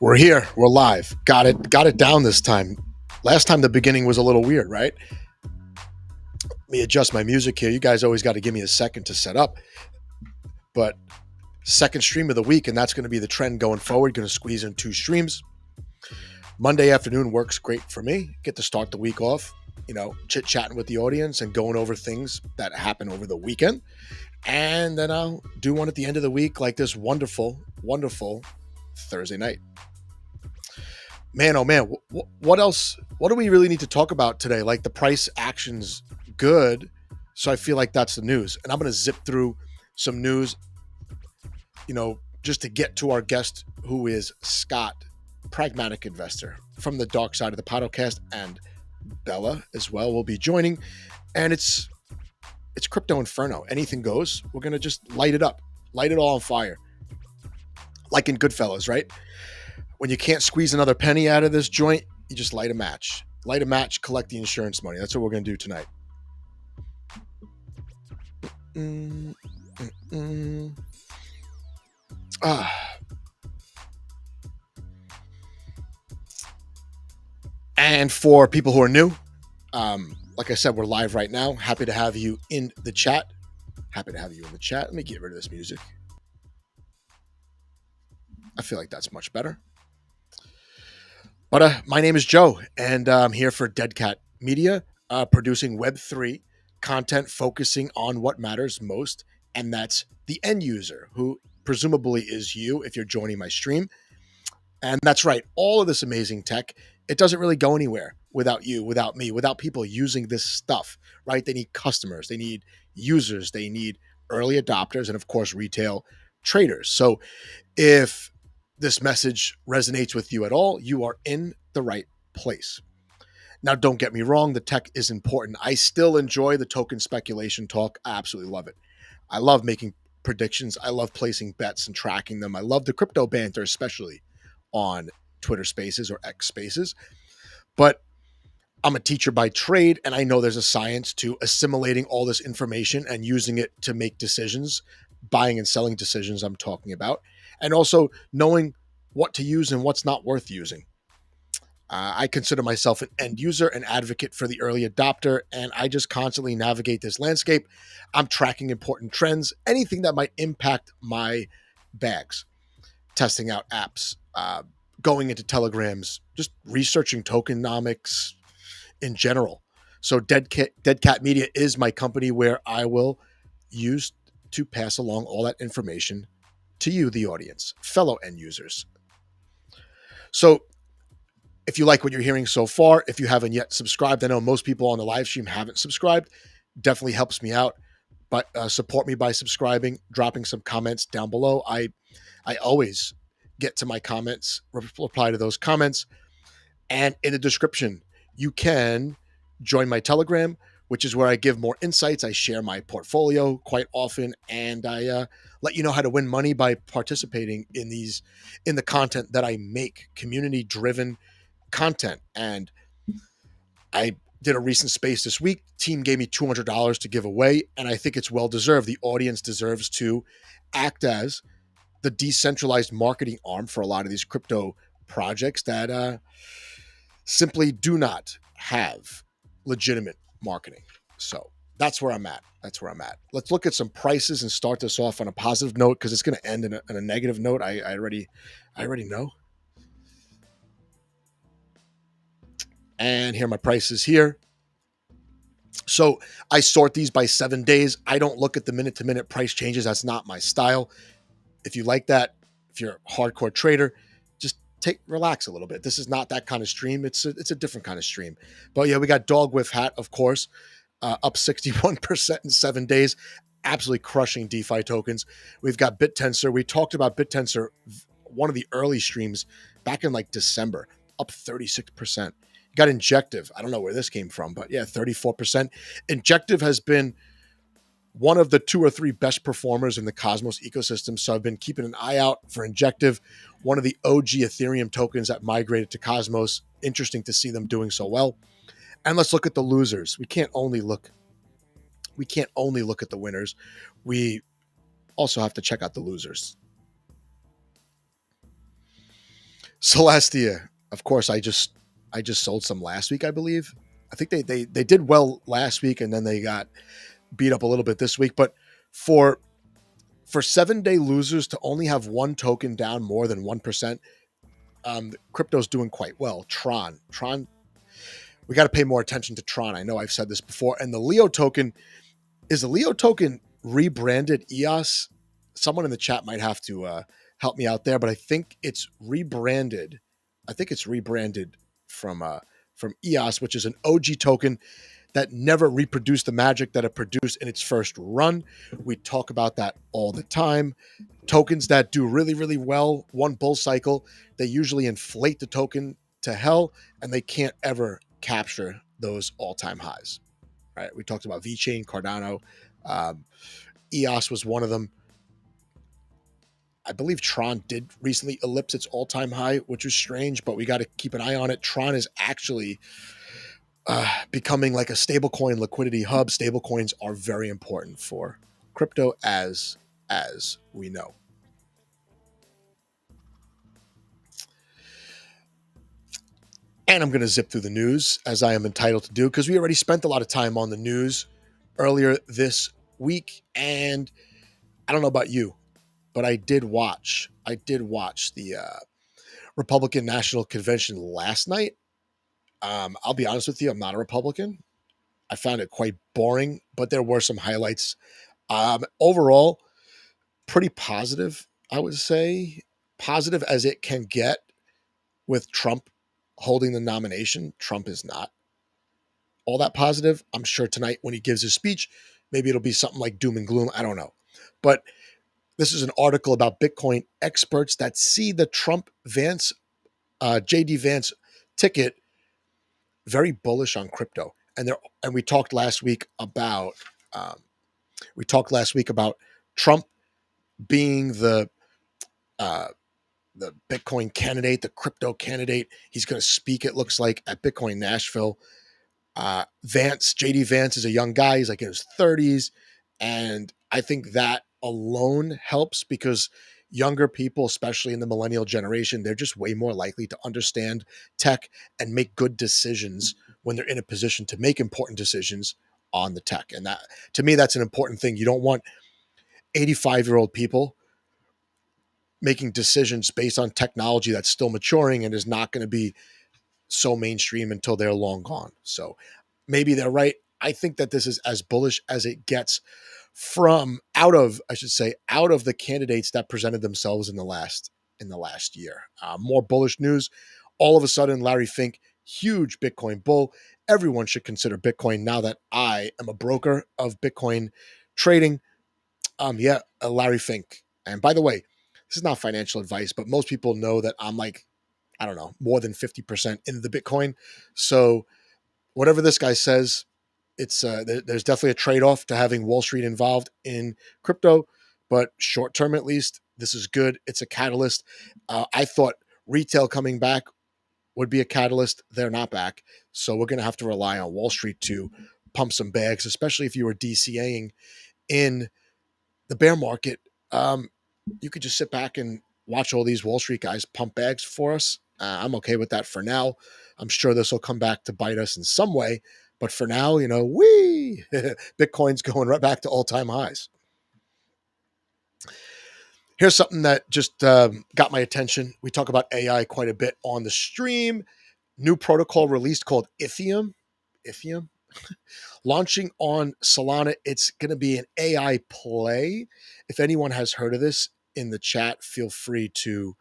We're here. We're live. Got it down this time. Last time the beginning was a little weird, right? Let me adjust my music here. You guys always got to give me a second to set up. But second stream of the week, and that's going to be the trend going forward. Going to squeeze in 2 streams. Monday afternoon works great for me. Get to start the week off, chit-chatting with the audience and going over things that happen over the weekend. And then I'll do one at the end of the week like this wonderful, wonderful Thursday night. Man, oh man, what else? What do we really need to talk about today? Like the price action's good, so I feel like that's the news. And I'm going to zip through some news, just to get to our guest, who is Scott, pragmatic investor from the dark side of the Podocast, and Bella as well will be joining. And it's crypto Inferno. Anything goes. We're going to just light it up, light it all on fire. Like in Goodfellas, right? When you can't squeeze another penny out of this joint, you just light a match. Light a match, collect the insurance money. That's what we're going to do tonight. And for people who are new, like I said, we're live right now. Happy to have you in the chat. Let me get rid of this music. I feel like that's much better. But my name is Joe, and I'm here for Dead Cat Media, producing Web3 content focusing on what matters most, and that's the end user, who presumably is you if you're joining my stream. And that's right, all of this amazing tech, it doesn't really go anywhere without you, without me, without people using this stuff, right? They need customers, they need users, they need early adopters, and of course, retail traders. So if this message resonates with you at all, you are in the right place. Now, don't get me wrong, the tech is important. I still enjoy the token speculation talk. I absolutely love it. I love making predictions. I love placing bets and tracking them. I love the crypto banter, especially on Twitter Spaces or X Spaces. But I'm a teacher by trade, and I know there's a science to assimilating all this information and using it to make decisions, buying and selling decisions I'm talking about, and also knowing what to use and what's not worth using. I consider myself an end user, an advocate for the early adopter, and I just constantly navigate this landscape. I'm tracking important trends, anything that might impact my bags, testing out apps, going into telegrams, just researching tokenomics in general. So Dead Cat Media is my company where I will use to pass along all that information to you, the audience, fellow end users. So if you like what you're hearing so far, if you haven't yet subscribed, I know most people on the live stream haven't subscribed. Definitely helps me out. But support me by subscribing, dropping some comments down below. I always get to my comments, reply to those comments. And in the description, you can join my Telegram, which is where I give more insights. I share my portfolio quite often, and I let you know how to win money by participating in the content that I make, community-driven content. And I did a recent space this week. Team gave me $200 to give away, and I think it's well deserved. The audience deserves to act as the decentralized marketing arm for a lot of these crypto projects that simply do not have legitimate marketing. So that's where I'm at. Let's look at some prices and start this off on a positive note, because it's going to end in a negative note. I already know. And here are my prices here. So I sort these by 7 days. I don't look at the minute-to-minute price changes. That's not my style. If you like that, if you're a hardcore trader, just relax a little bit. This is not that kind of stream. It's a different kind of stream. But yeah, we got Dog With Hat, of course, up 61% in 7 days, absolutely crushing DeFi tokens. We've got BitTensor. We talked about BitTensor, one of the early streams back in like December, up 36%. You got Injective. I don't know where this came from, but yeah, 34%. Injective has been one of the 2 or 3 best performers in the Cosmos ecosystem. So I've been keeping an eye out for Injective, one of the OG Ethereum tokens that migrated to Cosmos. Interesting to see them doing so well. And let's look at the losers. We can't only look at the winners. We also have to check out the losers. Celestia, of course, I just sold some last week, I believe. I think they did well last week, and then they got beat up a little bit this week. But for 7-day losers to only have one token down more than 1%, crypto's doing quite well. Tron, we got to pay more attention to Tron. I know I've said this before. And the Leo token, is the Leo token rebranded EOS? Someone in the chat might have to help me out there, but I think it's rebranded. From EOS, which is an OG token that never reproduced the magic that it produced in its first run. We talk about that all the time. Tokens that do really, really well one bull cycle, they usually inflate the token to hell, and they can't ever capture those all-time highs. Right? We talked about VeChain, Cardano. EOS was one of them. I believe Tron did recently ellipse its all-time high, which was strange, but we got to keep an eye on it. Tron is actually becoming like a stablecoin liquidity hub. Stablecoins are very important for crypto, as we know. And I'm going to zip through the news, as I am entitled to do, because we already spent a lot of time on the news earlier this week. And I don't know about you, but I did watch the Republican National Convention last night. I'll be honest with you, I'm not a Republican. I found it quite boring, but there were some highlights. Overall, pretty positive, I would say. Positive as it can get with Trump holding the nomination. Trump is not all that positive. I'm sure tonight when he gives his speech, maybe it'll be something like doom and gloom. I don't know. But this is an article about Bitcoin experts that see the Trump Vance, JD Vance ticket very bullish on crypto. And we talked last week about Trump being the Bitcoin candidate, the crypto candidate. He's going to speak, it looks like, at Bitcoin Nashville. JD Vance is a young guy. He's like in his 30s. And I think that alone helps, because younger people, especially in the millennial generation, they're just way more likely to understand tech and make good decisions when they're in a position to make important decisions on the tech. And that, to me, that's an important thing. You don't want 85-year-old people making decisions based on technology that's still maturing and is not going to be so mainstream until they're long gone. So maybe they're right. I think that this is as bullish as it gets from out of, I should say, out of the candidates that presented themselves in the last year. More bullish news. All of a sudden, Larry Fink, huge Bitcoin bull. Everyone should consider Bitcoin now that I am a broker of Bitcoin trading. Larry Fink. And by the way, this is not financial advice, but most people know that I'm like, I don't know, more than 50% into the Bitcoin. So whatever this guy says, it's there's definitely a trade-off to having Wall Street involved in crypto, but short term at least, this is good. It's a catalyst. I thought retail coming back would be a catalyst. They're not back, so we're going to have to rely on Wall Street to pump some bags, especially if you were DCAing in the bear market. You could just sit back and watch all these Wall Street guys pump bags for us. I'm okay with that for now. I'm sure this will come back to bite us in some way. But for now, Bitcoin's going right back to all-time highs. Here's something that just got my attention. We talk about AI quite a bit on the stream. New protocol released called Ethereum. Ethereum? Launching on Solana. It's going to be an AI play. If anyone has heard of this in the chat, feel free to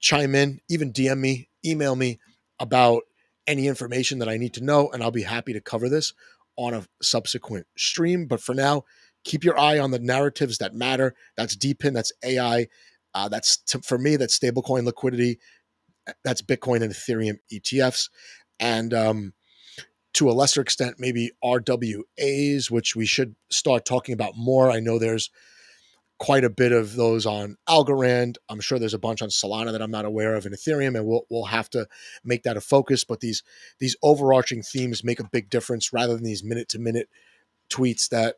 chime in, even DM me, email me about any information that I need to know, and I'll be happy to cover this on a subsequent stream. But for now, keep your eye on the narratives that matter. That's DPIN, that's AI, for me, that's stablecoin liquidity, that's Bitcoin and Ethereum ETFs, and to a lesser extent, maybe RWAs, which we should start talking about more. I know there's quite a bit of those on Algorand. I'm sure there's a bunch on Solana that I'm not aware of in Ethereum, and we'll have to make that a focus. But these overarching themes make a big difference rather than these minute to minute tweets that,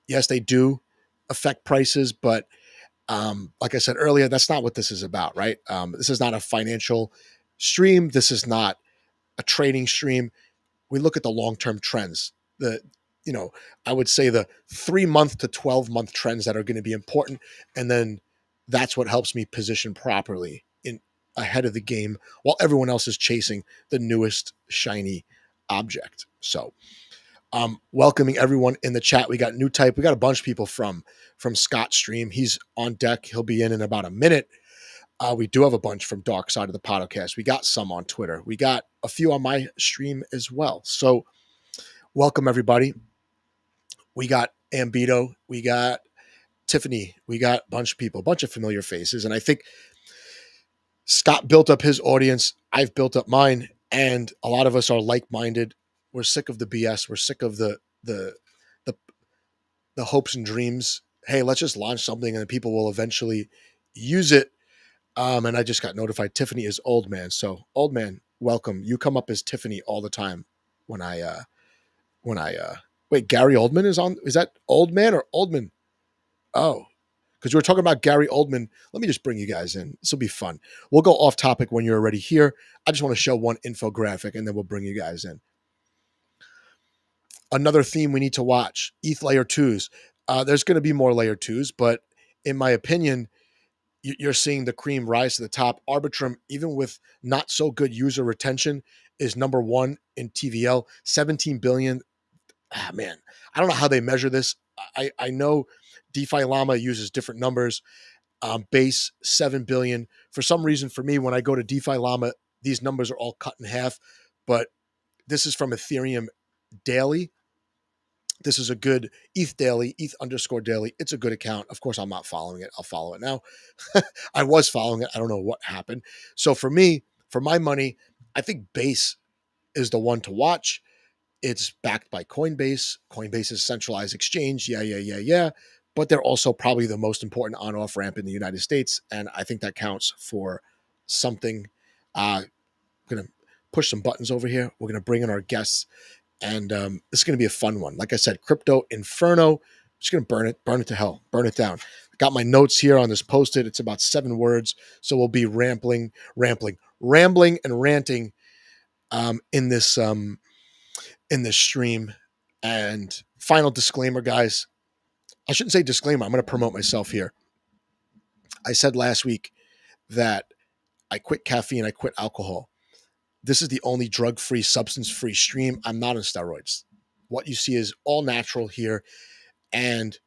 yes, they do affect prices, but like I said earlier, that's not what this is about, right? This is not a financial stream. This is not a trading stream. We look at the long-term trends. I would say the 3-month to 12-month trends that are going to be important. And then that's what helps me position properly in ahead of the game while everyone else is chasing the newest shiny object. So welcoming everyone in the chat. We got New Type. We got a bunch of people from Scott's stream. He's on deck. He'll be in about a minute. We do have a bunch from Dark Side of the Podocast. We got some on Twitter. We got a few on my stream as well. So welcome, everybody. We got Ambito. We got Tiffany. We got a bunch of people, a bunch of familiar faces. And I think Scott built up his audience. I've built up mine. And a lot of us are like-minded. We're sick of the BS. We're sick of the hopes and dreams. Hey, let's just launch something and people will eventually use it. And I just got notified Tiffany is Old Man. So Old Man, welcome. You come up as Tiffany all the time when I wait, Gary Oldman is on. Is that Old Man or Oldman? Oh, because we were talking about Gary Oldman. Let me just bring you guys in. This will be fun. We'll go off topic when you're already here. I just want to show one infographic and then we'll bring you guys in. Another theme we need to watch, ETH layer 2s. There's going to be more layer 2s, but in my opinion, you're seeing the cream rise to the top. Arbitrum, even with not so good user retention, is number one in TVL, 17 billion. Man, I don't know how they measure this. I know DeFi Llama uses different numbers. Base 7 billion. For some reason, for me, when I go to DeFi Llama, these numbers are all cut in half. But this is from Ethereum Daily. This is a good ETH Daily, ETH_daily. It's a good account. Of course, I'm not following it. I'll follow it now. I was following it. I don't know what happened. So for me, for my money, I think Base is the one to watch. It's backed by Coinbase. Coinbase is a centralized exchange. Yeah. But they're also probably the most important on-off ramp in the United States. And I think that counts for something. I'm going to push some buttons over here. We're going to bring in our guests. And this is going to be a fun one. Like I said, crypto Inferno. Just going to burn it to hell, burn it down. Got my notes here on this post-it. It's about 7 words. So we'll be rambling and ranting in this stream. And final disclaimer, guys. I shouldn't say disclaimer. I'm going to promote myself here. I said last week that I quit caffeine. I quit alcohol. This is the only drug-free, substance-free stream. I'm not on steroids. What you see is all natural here. And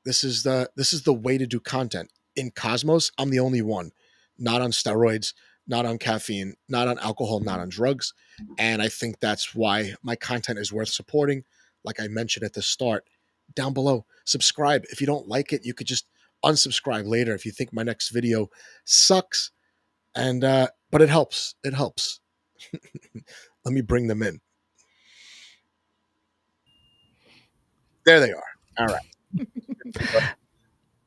This is the way to do content. In Cosmos, I'm the only one not on steroids, not on caffeine, not on alcohol, not on drugs. And I think that's why my content is worth supporting. Like I mentioned at the start, down below, subscribe. If you don't like it, you could just unsubscribe later if you think my next video sucks. And but it helps. It helps. Let me bring them in. There they are. All right.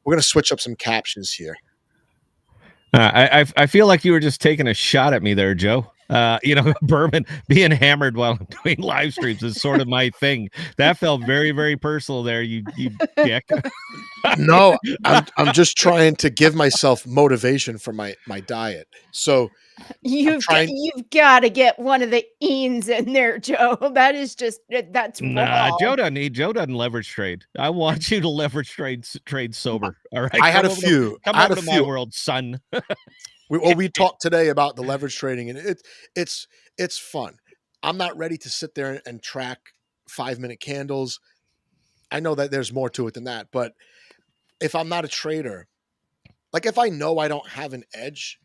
We're going to switch up some captions here. I feel like you were just taking a shot at me there, Joe. Bourbon being hammered while I'm doing live streams is sort of my thing. That felt very, very personal there, you dick. No, I'm just trying to give myself motivation for my diet. So you've got to get one of the Eanes in there, Joe. That is just that's nah. Joe doesn't leverage trade. I want you to leverage trade sober. All right, I had a few. Come over to my world, son. we talked today about the leverage trading, and it's fun. I'm not ready to sit there and track 5-minute candles. I know that there's more to it than that, but if I'm not a trader, like if I know I don't have an edge,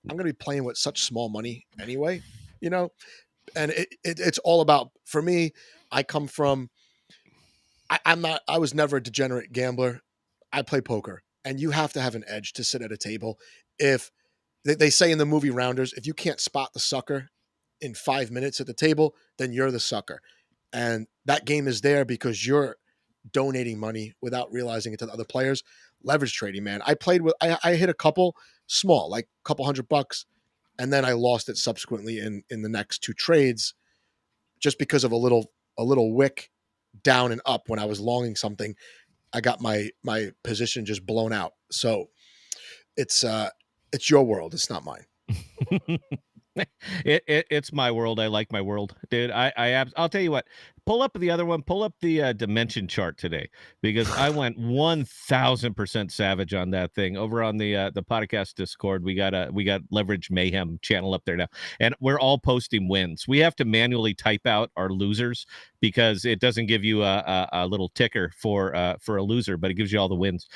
I'm going to be playing with such small money anyway, and it's all about, for me, I come from, I was never a degenerate gambler. I play poker, and you have to have an edge to sit at a table. If they say in the movie Rounders, if you can't spot the sucker in 5 minutes at the table, then you're the sucker. And that game is there because you're donating money without realizing it to the other players. Leverage trading, man. I hit a couple small, like a couple $100, and then I lost it subsequently in the next 2 trades, just because of a little wick down and up when I was longing something. I got my position just blown out. So it's your world. It's not mine. It's my world. I like my world, dude. I'll tell you what. Pull up the other one. Pull up the dimension chart today, because I went 1,000% savage on that thing over on the podcast Discord. We got Leverage Mayhem channel up there now, and we're all posting wins. We have to manually type out our losers because it doesn't give you a little ticker for a loser, but it gives you all the wins.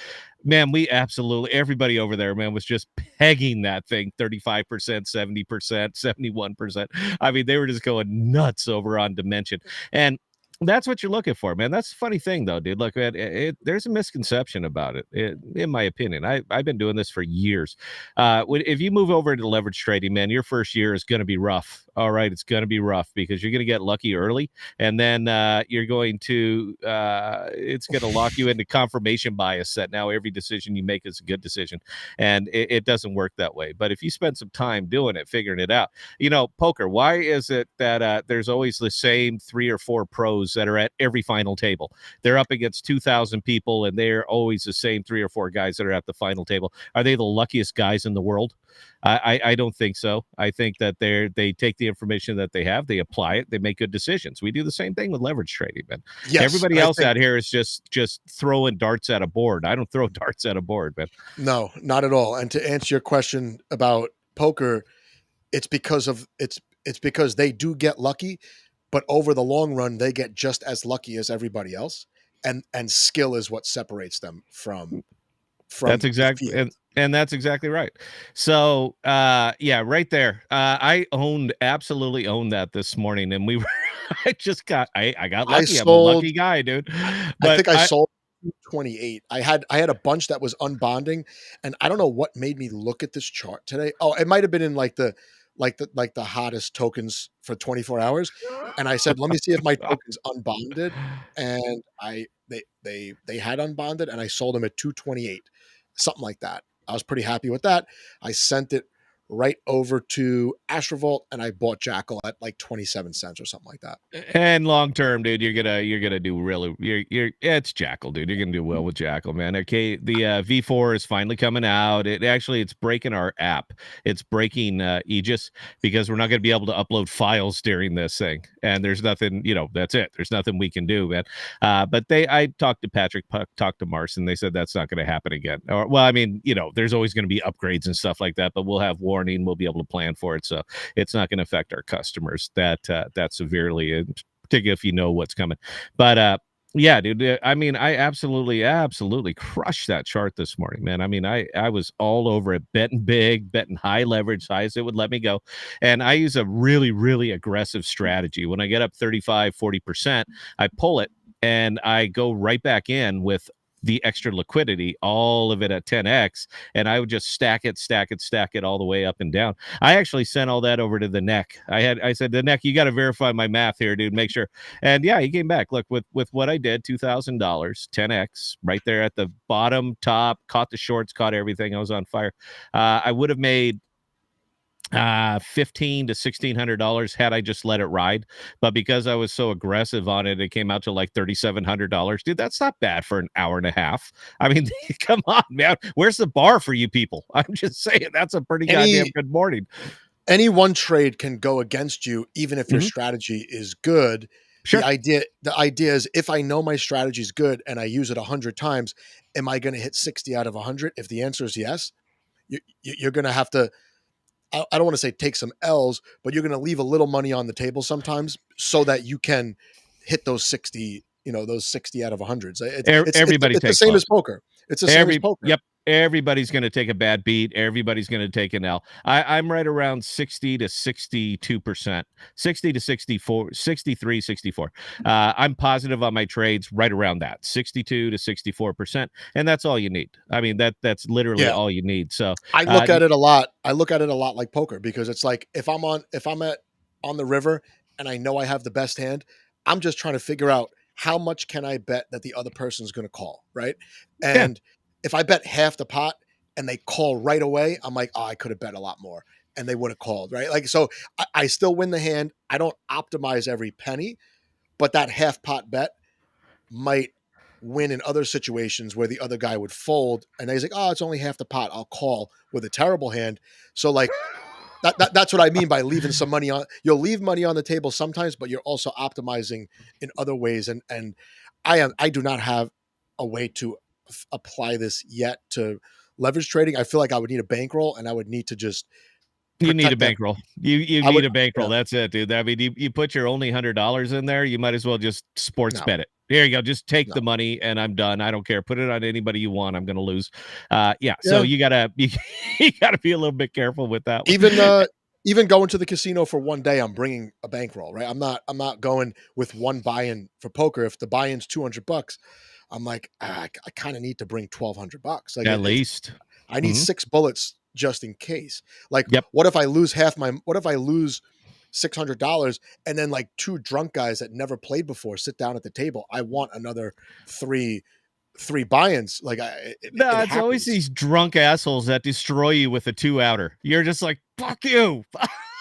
Man, we absolutely, everybody over there, man, was just pegging that thing 35%, 70%, 71%. I mean, they were just going nuts over on Dimension. And that's what you're looking for, man. That's the funny thing, though, dude. Look, there's a misconception about it, in my opinion. I've been doing this for years. If you move over to leverage trading, man, your first year is going to be rough. All right, it's going to be rough because you're going to get lucky early, and then you're going to it's going to lock you into confirmation bias that now every decision you make is a good decision, and it doesn't work that way. But if you spend some time doing it, figuring it out, poker. Why is it that there's always the same 3 or 4 pros that are at every final table? They're up against 2,000 people, and they're always the same 3 or 4 guys that are at the final table. Are they the luckiest guys in the world? I don't think so. I think that they take the information that they have, they apply it, they make good decisions. We do the same thing with leverage trading, man. Yes, everybody else out here is just throwing darts at a board. I don't throw darts at a board, man. No, not at all. And to answer your question about poker, it's because they do get lucky, but over the long run, they get just as lucky as everybody else. And skill is what separates them from that's exactly and that's exactly right. So yeah, right there. I absolutely owned that this morning, and we were I got lucky. I'm a lucky guy, dude. But I think I sold 28. I had a bunch that was unbonding, and I don't know what made me look at this chart today. Oh, it might have been in like the hottest tokens for 24 hours. And I said, let me see if my token's unbonded. And they had unbonded, and I sold them at 228, something like that. I was pretty happy with that. I sent it right over to Astrovault, and I bought Jackal at like 27 cents or something like that. And long term, dude, you're gonna do really. It's Jackal, dude. You're gonna do well with Jackal, man. Okay, the V4 is finally coming out. It's breaking our app. It's breaking Aegis, because we're not gonna be able to upload files during this thing. And there's nothing, that's it. There's nothing we can do, man. But I talked to Patrick, talked to Mars, and they said that's not gonna happen again. Or, well, I mean, there's always gonna be upgrades and stuff like that, but we'll have warning. We'll be able to plan for it, so it's not going to affect our customers that severely, particularly if you know what's coming. But Yeah, dude. I mean, I absolutely crushed that chart this morning, man. I mean, I was all over it, betting big, betting high leverage, high as it would let me go. And I use a really aggressive strategy. When I get up 35, 40%, I pull it and I go right back in with the extra liquidity, all of it at 10x, and I would just stack it all the way up and down. I actually sent all that over to the neck. I said, the neck, you got to verify my math here, dude. Make sure. And yeah, he came back. Look, with what I did, $2,000, 10x, right there at the bottom, top, caught the shorts, caught everything. I was on fire. I would have made $1,500 to $1,600 had I just let it ride, but because I was so aggressive on it, it came out to like $3,700. Dude, that's not bad for an hour and a half. I mean, come on, man. Where's the bar for you people? I'm just saying that's a pretty goddamn good morning. Any one trade can go against you, even if your strategy is good. Sure. The idea is, if I know my strategy is good and I use it 100 times, am I going to hit 60 out of 100? If the answer is yes, you're going to have to, I don't want to say take some L's, but you're going to leave a little money on the table sometimes so that you can hit those 60, those 60 out of 100s. Everybody it's the takes same loss. as poker. It's the same as poker. Yep. Everybody's going to take a bad beat. Everybody's going to take an L. I'm right around 60 to 62%, 60 to 64, 63, 64. I'm positive on my trades right around that, 62 to 64%. And that's all you need. I mean, that's literally all you need. So I look at it a lot. I look at it a lot like poker, because it's like, if I'm on the river and I know I have the best hand, I'm just trying to figure out how much can I bet that the other person's going to call, right? And if I bet half the pot and they call right away, I'm like, oh, I could have bet a lot more, and they would have called, right? Like, so I still win the hand. I don't optimize every penny, but that half pot bet might win in other situations where the other guy would fold, and he's like, oh, it's only half the pot, I'll call with a terrible hand. So like, that's what I mean by leaving some money on. You'll leave money on the table sometimes, but you're also optimizing in other ways. And I do not have a way to apply this yet to leverage trading. I feel like I would need a bankroll, and I would need to just You need a protect that. bankroll. You need a bankroll. That's it, dude. I mean, you put your only $100 in there, you might as well just sports bet it. There you go. Just take the money and I'm done. I don't care. Put it on anybody you want. I'm going to lose. So you gotta be a little bit careful with that one. Even going to the casino for one day, I'm bringing a bankroll, right? I'm not going with one buy-in for poker. If the buy-in's $200, I'm like, I kind of need to bring $1,200. Like, at least I need 6 bullets just in case. Like, what if I lose $600 and then like 2 drunk guys that never played before sit down at the table? I want another three buy-ins. Like, it's always these drunk assholes that destroy you with a 2-outer. You're just like, fuck you.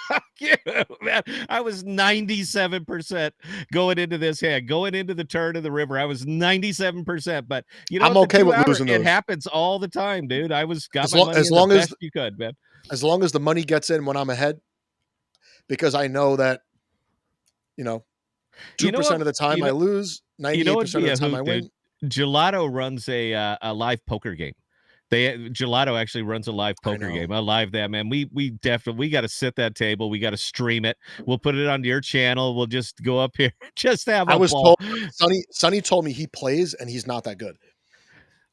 Fuck you, man. I was 97% going into this hand, going into the turn of the river. I was 97%, but I'm okay with losing those. It happens all the time, dude. I was got as long as you could, man. As long as the money gets in when I'm ahead, because I know that 2% of the time I lose, 98% of the time I win. Dude? Gelato runs a live poker game. Gelato actually runs a live poker game. I live that, man. We definitely got to sit that table. We got to stream it. We'll put it onto your channel. We'll just go up here, just have a ball. Sonny told me he plays and he's not that good.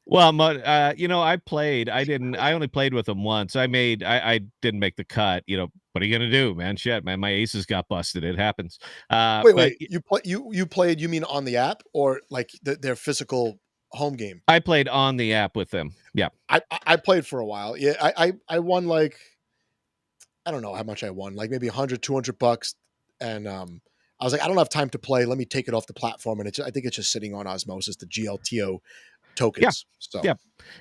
Well, I played. I only played with him once. I didn't make the cut. What are you gonna do, man? Shit, man. My aces got busted. It happens. Wait. You played? You mean on the app or like their physical home game? I played on the app with them. Yeah. I played for a while. Yeah. I won like, I don't know how much I won, like maybe $100, $200. And I was like, I don't have time to play. Let me take it off the platform. And I think it's just sitting on OSMOSIS, the GLTO tokens.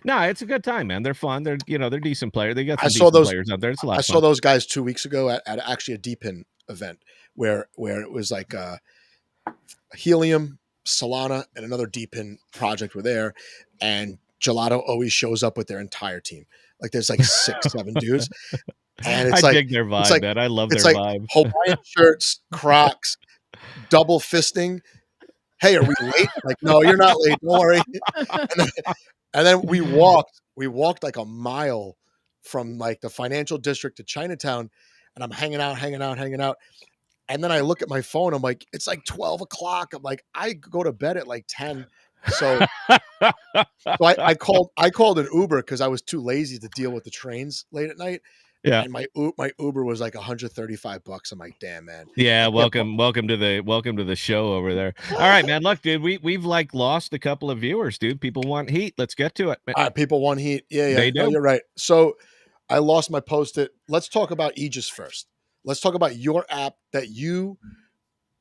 No, it's a good time, man. They're fun. They're decent players. They got some decent players out there. It's a lot of fun. I saw those guys 2 weeks ago at actually a D-Pin event where it was like Helium, Solana, and another D-Pin project were there, and Gelato always shows up with their entire team. Like there's like 6, 7 dudes. And it's I dig their vibe, man. I love their vibe. Hawaiian shirts, Crocs, double fisting. Hey, are we late? Like, no, you're not late. Don't worry. And then we walked like a mile from like the financial district to Chinatown, and I'm hanging out. And then I look at my phone. I'm like, it's like 12 o'clock. I'm like, I go to bed at like 10. So I called an Uber because I was too lazy to deal with the trains late at night. Yeah. And my Uber was like $135. I'm like, damn, man. Yeah, I can't welcome to the show over there. All right, man. Look, dude, we've like lost a couple of viewers, dude. People want heat. Let's get to it. All right, people want heat. Yeah. They No, do. you're right. So I lost my post-it. Let's talk about Aegis first. Let's talk about your app that you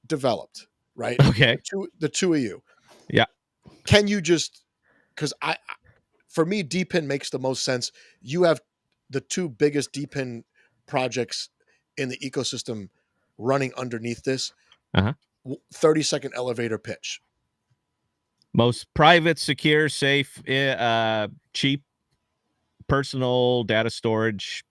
developed, right? Okay. The two of you. Yeah. Can you just, because for me, DPIN makes the most sense. You have the two biggest DPIN projects in the ecosystem running underneath this. 30-second elevator pitch. Most private, secure, safe, cheap, personal data storage,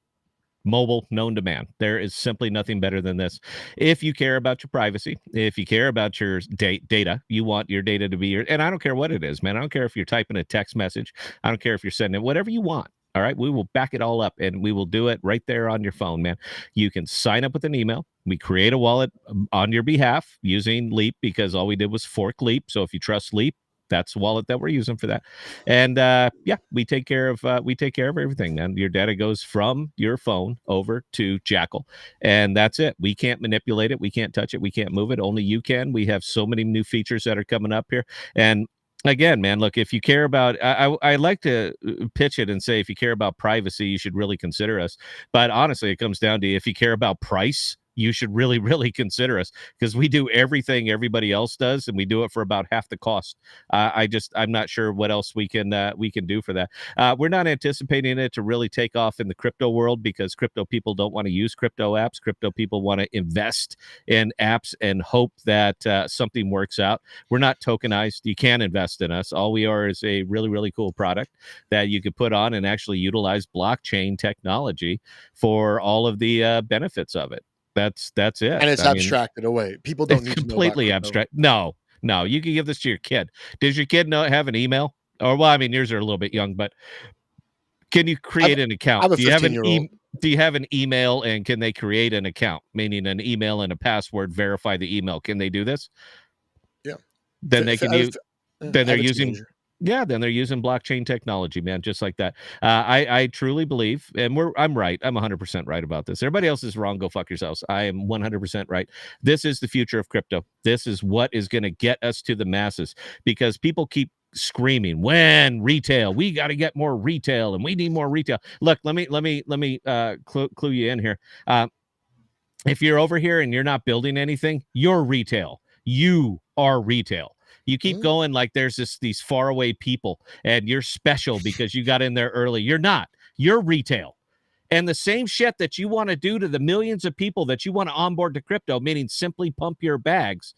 mobile, known to man. There is simply nothing better than this. If you care about your privacy, if you care about your data, you want your data to be your, and I don't care what it is, man. I don't care if you're typing a text message. I don't care if you're sending it, whatever you want. All right. We will back it all up and we will do it right there on your phone, man. You can sign up with an email. We create a wallet on your behalf using Leap because all we did was fork Leap. So if you trust Leap, that's the wallet that we're using for that. And yeah, we take care of everything, man. Your data goes from your phone over to Jackal, and that's it. We can't manipulate it, we can't touch it, we can't move it. Only you can. We have so many new features that are coming up here. And again, man, look, if you care about, I like to pitch it and say, if you care about privacy, you should really consider us. But honestly, it comes down to if you care about price, you should really, really consider us because we do everything everybody else does, and we do it for about half the cost. I'm not sure what else we can do for that. We're not anticipating it to really take off in the crypto world because crypto people don't want to use crypto apps. Crypto people want to invest in apps and hope that something works out. We're not tokenized. You can invest in us. All we are is a really, really cool product that you could put on and actually utilize blockchain technology for all of the benefits of it. That's it. And it's abstracted away. People don't need to know completely abstract. No, you can give this to your kid. Does your kid have an email? Or well, I mean, yours are a little bit young, but can you create an account? I have a 15-year-old. Do you have an email and can they create an account? Meaning an email and a password, verify the email. Can they do this? Yeah. Then they can use then they're using then they're using blockchain technology, man, just like that. I truly believe, and I'm right. I'm 100% right about this. Everybody else is wrong. Go fuck yourselves. I am 100% right. This is the future of crypto. This is what is going to get us to the masses because people keep screaming when retail. We got to get more retail, and we need more retail. Look, let me clue you in here. If you're over here and you're not building anything, you're retail. You are retail. You keep going like there's these faraway people and you're special because you got in there early. You're not. You're retail. And the same shit that you want to do to the millions of people that you want to onboard to crypto, meaning simply pump your bags,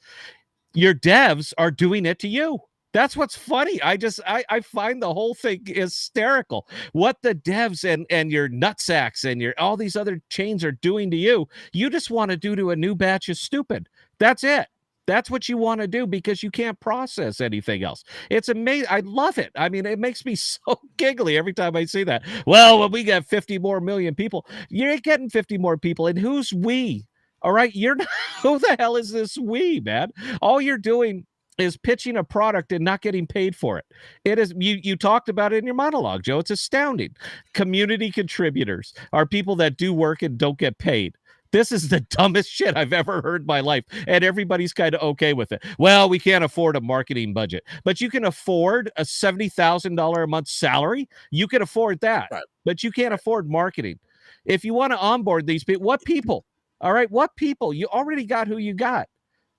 your devs are doing it to you. That's what's funny. I find the whole thing hysterical. What the devs and your nutsacks and your all these other chains are doing to you, you just want to do to a new batch is stupid. That's it. That's what you want to do because you can't process anything else. It's amazing. I love it. I mean, it makes me so giggly every time I see that. Well, when we get 50 more million people, you ain't getting 50 more people. And who's we? All right. You're not, who the hell is this we, man? All you're doing is pitching a product and not getting paid for it. It is you talked about it in your monologue, Joe. It's astounding. Community contributors are people that do work and don't get paid. This is the dumbest shit I've ever heard in my life. And everybody's kind of okay with it. Well, we can't afford a marketing budget, but you can afford a $70,000 a month salary. You can afford that, right. But you can't afford marketing. If you want to onboard these people, what people? All right. What people? You already got who you got.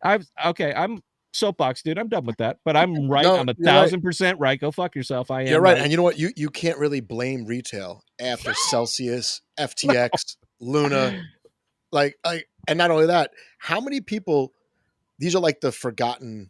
I'm soapbox, dude. I'm done with that, but I'm right. No, I'm 1,000% right. Go fuck yourself. I am. You're right. And you know what? You can't really blame retail after Celsius, FTX, Luna. Like, and not only that, how many people? These are like the forgotten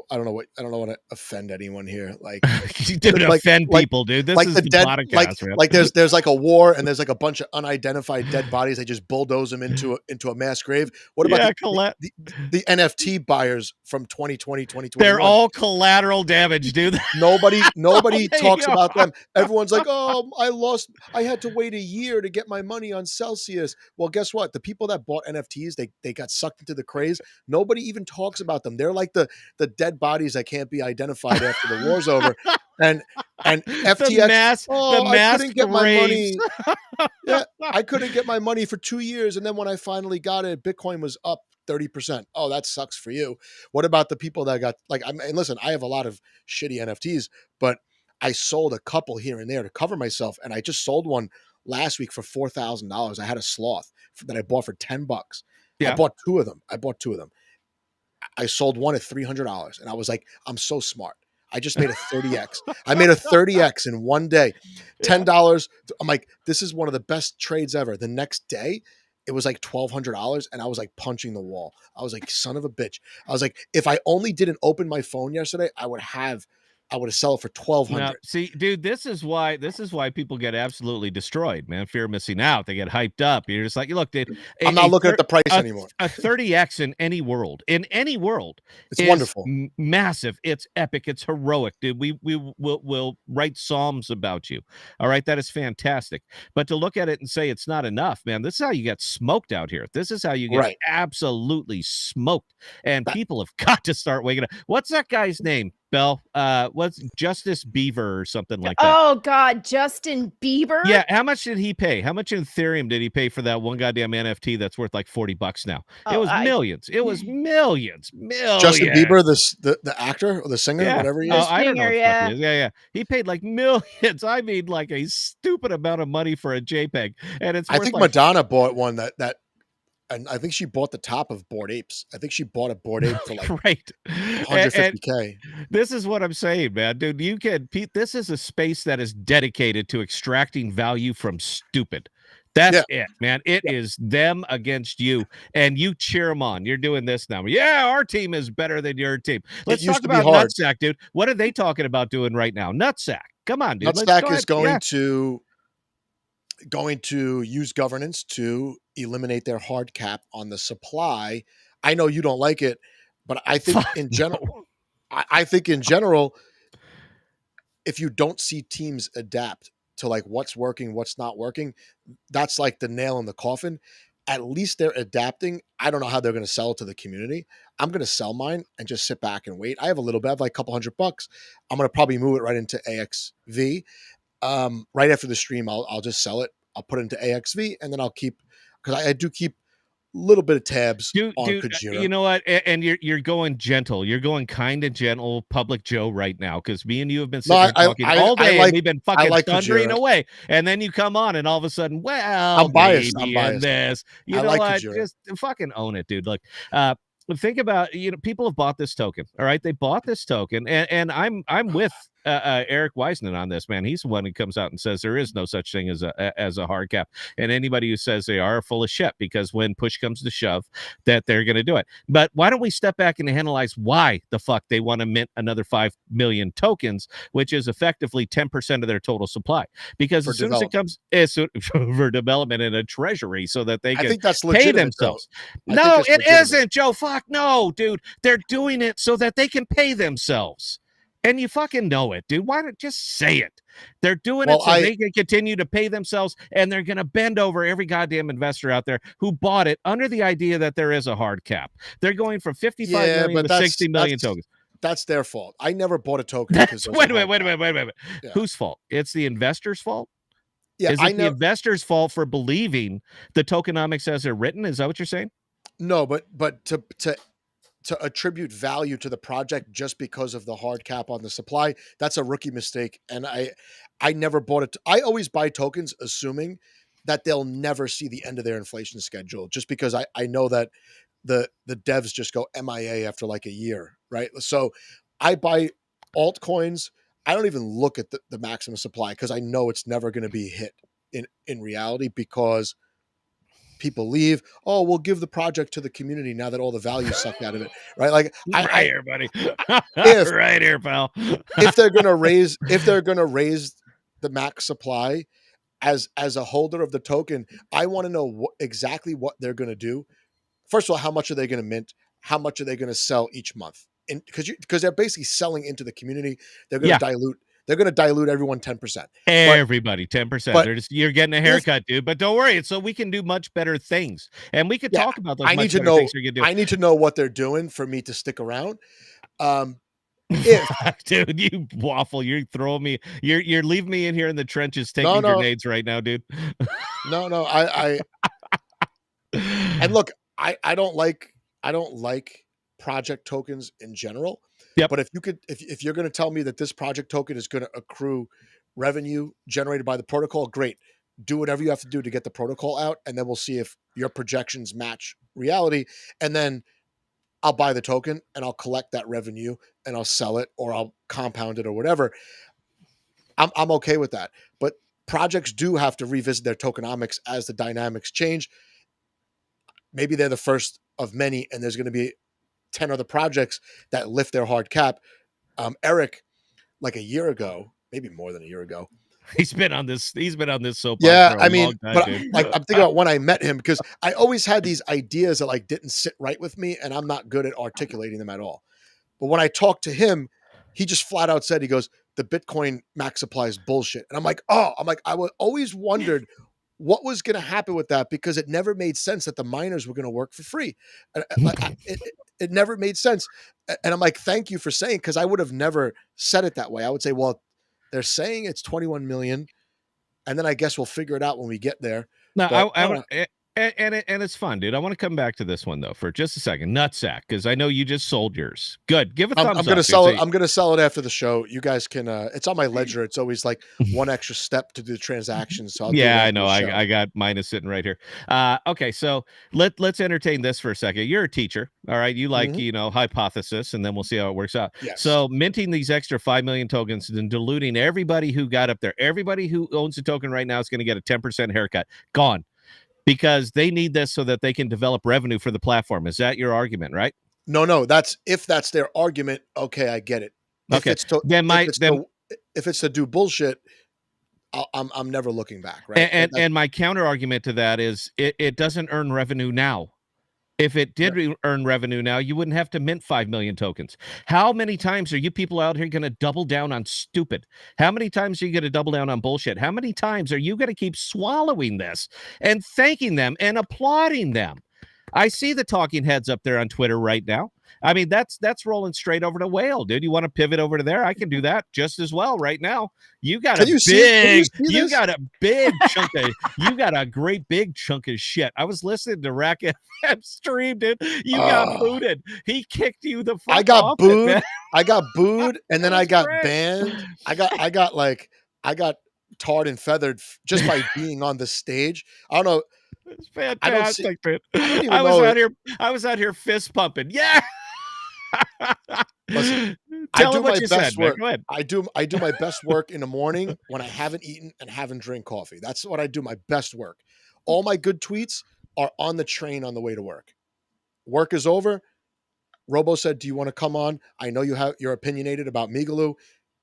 I don't want to offend anyone here. Like, dude, like, offend people, dude. This is the the dead, podcast, man. like there's like a war and there's like a bunch of unidentified dead bodies. They just bulldoze them into a mass grave. What about the NFT buyers from 2020, 2021? They're all collateral damage, dude. Nobody talks about them. Everyone's like, oh, I had to wait a year to get my money on Celsius. Well, guess what? The people that bought NFTs, they got sucked into the craze. Nobody even talks about them. They're like the dead bodies that can't be identified after the war's over. And FTX, I couldn't get my money. Yeah, I couldn't get my money for 2 years. And then when I finally got it, Bitcoin was up 30%. Oh, that sucks for you. What about the people that got and listen, I have a lot of shitty NFTs, but I sold a couple here and there to cover myself. And I just sold one last week for $4,000. I had a sloth that I bought for $10. Yeah. I bought two of them. I sold one at $300. And I was like, I'm so smart. I just made a 30x. I made a 30x in one day. $10. I'm like, this is one of the best trades ever. The next day, it was like $1,200, and I was like punching the wall. I was like, son of a bitch. I was like, if I only didn't open my phone yesterday, I would have sold it for $1,200. No, see, dude, this is why people get absolutely destroyed, man. Fear of missing out. They get hyped up. You're just like, look, dude, I'm not looking at the price anymore. A 30x in any world, it's wonderful, massive. It's epic. It's heroic, dude. We'll write psalms about you. All right, that is fantastic. But to look at it and say it's not enough, man, this is how you get smoked out here. This is how you get absolutely smoked. And people have got to start waking up. What's that guy's name? Bell, what's Justice Beaver or something like that? Oh God, Justin Bieber. Yeah, how much did he pay? How much in Ethereum did he pay for that one goddamn NFT that's worth like $40 now? It was millions. It was millions. Justin Bieber, the actor or the singer, whatever he is. I don't know what he is. Yeah. He paid like millions. I mean, like a stupid amount of money for a JPEG, and it's. I think Madonna bought one that. And I think she bought the top of Bored Apes. I think she bought a Bored Ape for like $150K. This is what I'm saying, man. Dude, this is a space that is dedicated to extracting value from stupid. That's it, man. It is them against you, and you cheer them on. You're doing this now. Yeah, our team is better than your team. Let's talk about Nutsack, dude. What are they talking about doing right now? Nutsack. Come on, dude. Nutsack is going to use governance to eliminate their hard cap on the supply. I know you don't like it, but I think I think in general, if you don't see teams adapt to like what's working, what's not working, that's like the nail in the coffin. At least they're adapting. I don't know how they're going to sell it to the community. I'm going to sell mine and just sit back and wait. I have a little bit, I have like a couple $100. I'm going to probably move it right into AXV. Right after the stream, I'll just sell it. I'll put it into AXV, and then I'll keep, because I do keep a little bit of tabs on Kujira. You know what? And you're going gentle. You're going kind of gentle, Public Joe, right now, because me and you have been sitting talking all day, and we've been fucking thundering away. And then you come on, and all of a sudden, well, I'm biased. This, you know what? Just fucking own it, dude. Like, think about, people have bought this token. All right, they bought this token, and I'm with Eric Wiseman on this, man. He's the one who comes out and says there is no such thing as a hard cap, and anybody who says they are full of shit, because when push comes to shove, that they're going to do it. But why don't we step back and analyze why the fuck they want to mint another 5 million tokens, which is effectively 10% of their total supply? Because as soon as it comes for development in a treasury, so that they can pay themselves. No, it isn't, Joe. Fuck no, dude. They're doing it so that they can pay themselves. And you fucking know it, dude. Why don't just say it? They're doing it so they can continue to pay themselves, and they're going to bend over every goddamn investor out there who bought it under the idea that there is a hard cap. They're going from 55 million to 60 million tokens. That's their fault. I never bought a token. Wait a minute. Yeah. Whose fault? It's the investor's fault? Yeah, is it the investor's fault for believing the tokenomics as they're written? Is that what you're saying? No, but to attribute value to the project just because of the hard cap on the supply, that's a rookie mistake. And I never bought it. I always buy tokens assuming that they'll never see the end of their inflation schedule, just because I know that the devs just go MIA after like a year, right? So I buy altcoins. I don't even look at the maximum supply, because I know it's never going to be hit in reality, because people leave. Oh, we'll give the project to the community now that all the value sucked out of it, right? Like right here, buddy. if right here, pal. if they're gonna raise the max supply as a holder of the token, I want to know exactly what they're gonna do. First of all, how much are they gonna mint? How much are they gonna sell each month? And because they're basically selling into the community, they're gonna dilute. They're going to dilute everyone 10%. Everybody 10%. You're getting a haircut, dude. But don't worry, it's so we can do much better things, and we could talk about those. I need to know. I need to know what they're doing for me to stick around. Dude, you waffle. You're throwing me. You're leaving me in here in the trenches taking grenades right now, dude. No. And look, I don't like project tokens in general. Yep. But if you're going to tell me that this project token is going to accrue revenue generated by the protocol, great. Do whatever you have to do to get the protocol out, and then we'll see if your projections match reality. And then I'll buy the token and I'll collect that revenue and I'll sell it or I'll compound it or whatever. I'm okay with that. But projects do have to revisit their tokenomics as the dynamics change. Maybe they're the first of many, and there's going to be 10 other projects that lift their hard cap. Eric, like a year ago, maybe more than a year ago, he's been on this soapbox. Yeah, for a long time, but dude. like I'm thinking about when I met him, because I always had these ideas that like didn't sit right with me, and I'm not good at articulating them at all. But when I talked to him, he just flat out said, he goes, "The Bitcoin max supply is bullshit." And I'm like, I always wondered what was going to happen with that, because it never made sense that the miners were going to work for free. It never made sense. And I'm like, thank you for saying, because I would have never said it that way. I would say, well, they're saying it's 21 million, and then I guess we'll figure it out when we get there. No, and it's fun, dude. I want to come back to this one though for just a second. Nutsack, because I know you just sold yours. Good. Give a thumbs up. I'm gonna sell it. I'm gonna sell it after the show. You guys can. It's on my ledger. It's always like one extra step to do the transactions. So I know. I got mine is sitting right here. Okay, so let's entertain this for a second. You're a teacher, all right? You like hypothesis, and then we'll see how it works out. Yes. So minting these extra 5 million tokens and diluting everybody who got up there. Everybody who owns a token right now is going to get a 10% haircut. Gone. Because they need this so that they can develop revenue for the platform. Is that your argument, right? No. If that's their argument, okay, I get it. Okay. If it's to do bullshit, I'm never looking back, right? And my counter argument to that is it doesn't earn revenue now. If it did earn revenue now, you wouldn't have to mint 5 million tokens. How many times are you people out here going to double down on stupid? How many times are you going to double down on bullshit? How many times are you going to keep swallowing this and thanking them and applauding them? I see the talking heads up there on Twitter right now. I mean, that's rolling straight over to whale, dude. You want to pivot over to there? I can do that just as well right now. You got a great big chunk of shit. I was listening to Rack FM stream, dude. You got booted. He kicked you the fuck off. I got booed, and then I got banned. I got tarred and feathered just by being on the stage. I don't know. It's fantastic, man. I was out here fist pumping. Yeah. Listen, I do my best work. I do my best work in the morning when I haven't eaten and haven't drank coffee. That's what I do my best work. All my good tweets are on the train on the way to work. Work is over. Robo said, "Do you want to come on? I know you're opinionated about MIGALOOOO.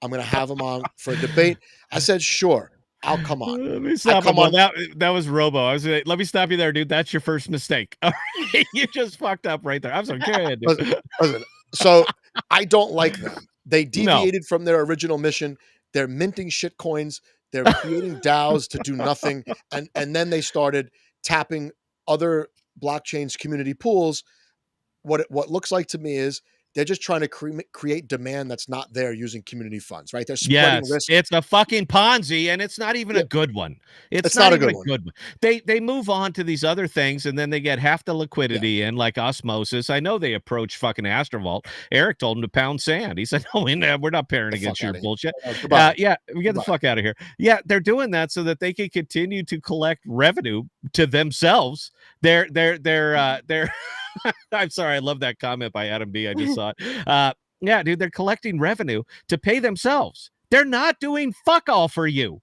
I'm going to have him on for a debate." I said, "Sure. I'll come on." Let me stop. That was Robo. Let me stop you there, dude. That's your first mistake. All right. You just fucked up right there. I'm sorry. Go ahead, dude. Listen, so I don't like them. They deviated from their original mission. They're minting shit coins. They're creating DAOs to do nothing. And then they started tapping other blockchains community pools. What looks like to me is they're just trying to create demand that's not there using community funds, right? They're spreading risk. It's a fucking Ponzi, and it's not even a good one. It's not even a good one. They move on to these other things, and then they get half the liquidity in, like OSMOSIS. I know they approach fucking Astrovault. Eric told them to pound sand. He said, "No, we're not pairing against your bullshit." We get the fuck out of here. Yeah, they're doing that so that they can continue to collect revenue to themselves. They're I'm sorry, I love that comment by Adam B. I just saw it. Yeah, dude, they're collecting revenue to pay themselves. They're not doing fuck all for you.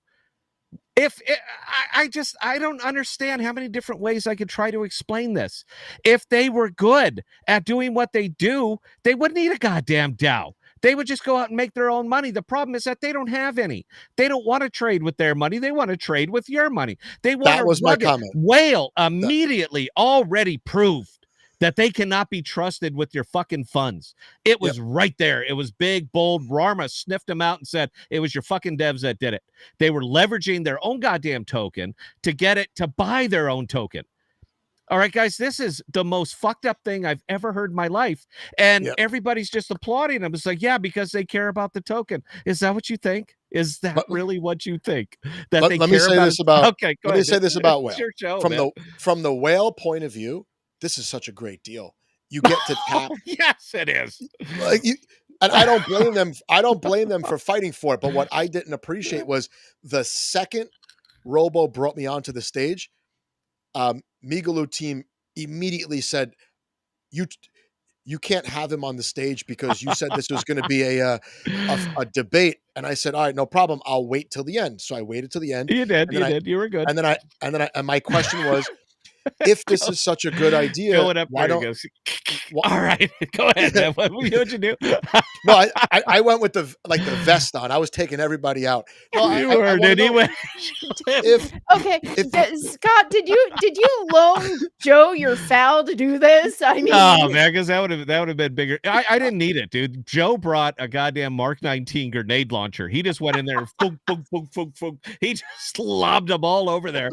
I don't understand how many different ways I could try to explain this. If they were good at doing what they do, they wouldn't need a goddamn DAO. They would just go out and make their own money. The problem is that they don't have any. They don't want to trade with their money. They want to trade with your money. They want That was my comment. Whale immediately already proved that they cannot be trusted with your fucking funds. It was right there. It was big, bold. Rarma sniffed them out and said, it was your fucking devs that did it. They were leveraging their own goddamn token to get it to buy their own token. All right, guys, this is the most fucked up thing I've ever heard in my life. And everybody's just applauding them. It's like, yeah, because they care about the token. Is that what you think? Is that really what you think? That let me say this about okay, let me say this about Whale. Your show, from the Whale point of view, this is such a great deal. You get to tap. Yes, it is. Like and I don't blame them. I don't blame them for fighting for it. But what I didn't appreciate was the second Robo brought me onto the stage, MIGALOOOO team immediately said, you can't have him on the stage because you said this was going to be a debate. And I said, all right, no problem. I'll wait till the end. So I waited till the end. You did. You were good. And my question was, if this is such a good idea, why don't? All right, go ahead, man. What you do? No, I went with the vest on. I was taking everybody out. No, Scott, did you loan Joe your foul to do this? I mean, oh man, because that would have been bigger. I didn't need it, dude. Joe brought a goddamn Mark 19 grenade launcher. He just went in there, he just lobbed them all over there.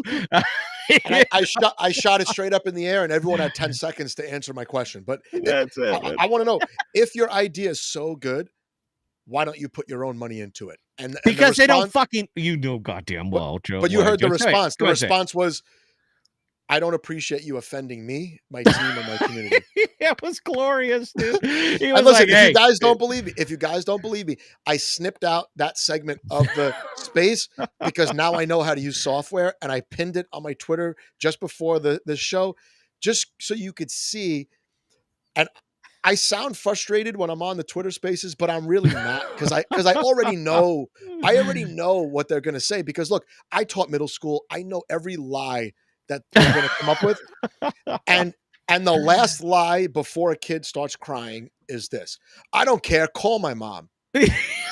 I shot it straight up in the air, and everyone had 10 seconds to answer my question. But that's it. I want to know, if your idea is so good, why don't you put your own money into it? And because they don't fucking, goddamn well, Joe. But you heard the response. The response was, I don't appreciate you offending me, my team, and my community. It was glorious, dude. He was listen, if you guys don't believe me, I snipped out that segment of the space because now I know how to use software, and I pinned it on my Twitter just before the show, just so you could see. And I sound frustrated when I'm on the Twitter Spaces, but I'm really not, because I already know what they're going to say. Because look, I taught middle school. I know every lie that they're going to come up with. And the last lie before a kid starts crying is this: I don't care. Call my mom.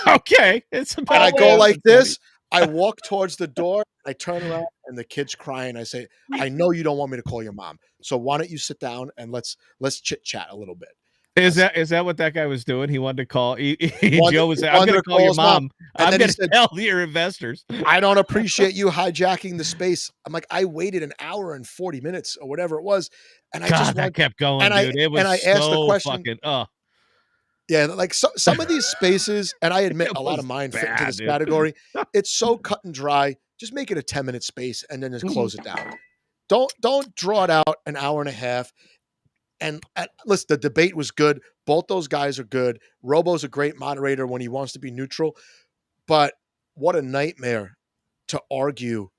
Okay. It's about and I go like this. I walk towards the door. I turn around and the kid's crying. I say, I know you don't want me to call your mom. So why don't you sit down and let's chit chat a little bit. Is that what that guy was doing? He wanted to call. Joe was saying, I'm going to call your mom. I'm going to tell your investors. I don't appreciate you hijacking the space. I'm like, I waited an hour and 40 minutes or whatever it was. And that kept going, dude. It was asked the question. Yeah, like some of these spaces, and I admit a lot of mine fit into this category. It's so cut and dry. Just make it a 10-minute space and then just close it down. Don't draw it out an hour and a half. And listen, the debate was good. Both those guys are good. Robo's a great moderator when he wants to be neutral. But what a nightmare to argue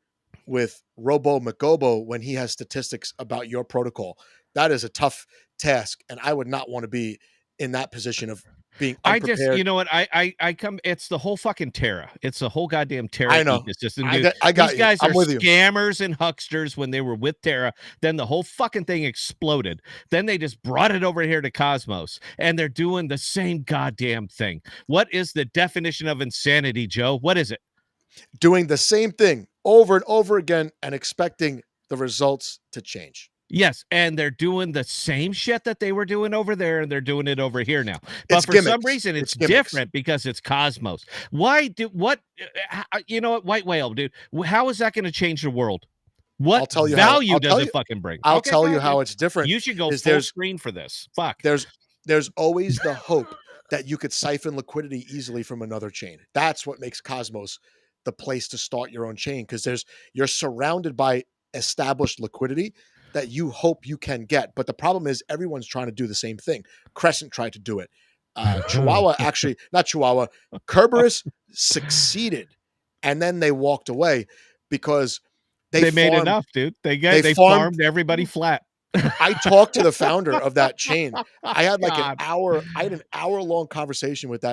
with Robo McGobo when he has statistics about your protocol. That is a tough task. And I would not want to be in that position of being unprepared. I just, you know what? I come, it's the whole fucking Terra. It's the whole goddamn Terra. I know. Ecosystem, I got these guys I'm are with you. scammers and hucksters when they were with Terra. Then the whole fucking thing exploded. Then they just brought it over here to Cosmos, and they're doing the same goddamn thing. What is the definition of insanity, Joe? What is it? Doing the same thing over and over again and expecting the results to change. Yes, and they're doing the same shit that they were doing over there, and they're doing it over here now. But it's for gimmicks. Some reason, it's different because it's Cosmos. White Whale, dude? How is that going to change the world? What value does it fucking bring? I'll tell you how it's different. You should go full screen for this. Fuck. There's always the hope that you could siphon liquidity easily from another chain. That's what makes Cosmos the place to start your own chain, because you're surrounded by established liquidity that you hope you can get. But the problem is everyone's trying to do the same thing. Crescent tried to do it. Kerberos succeeded, and then they walked away because they made enough, dude. They farmed everybody flat. I talked to the founder of that chain. I had like an hour long conversation with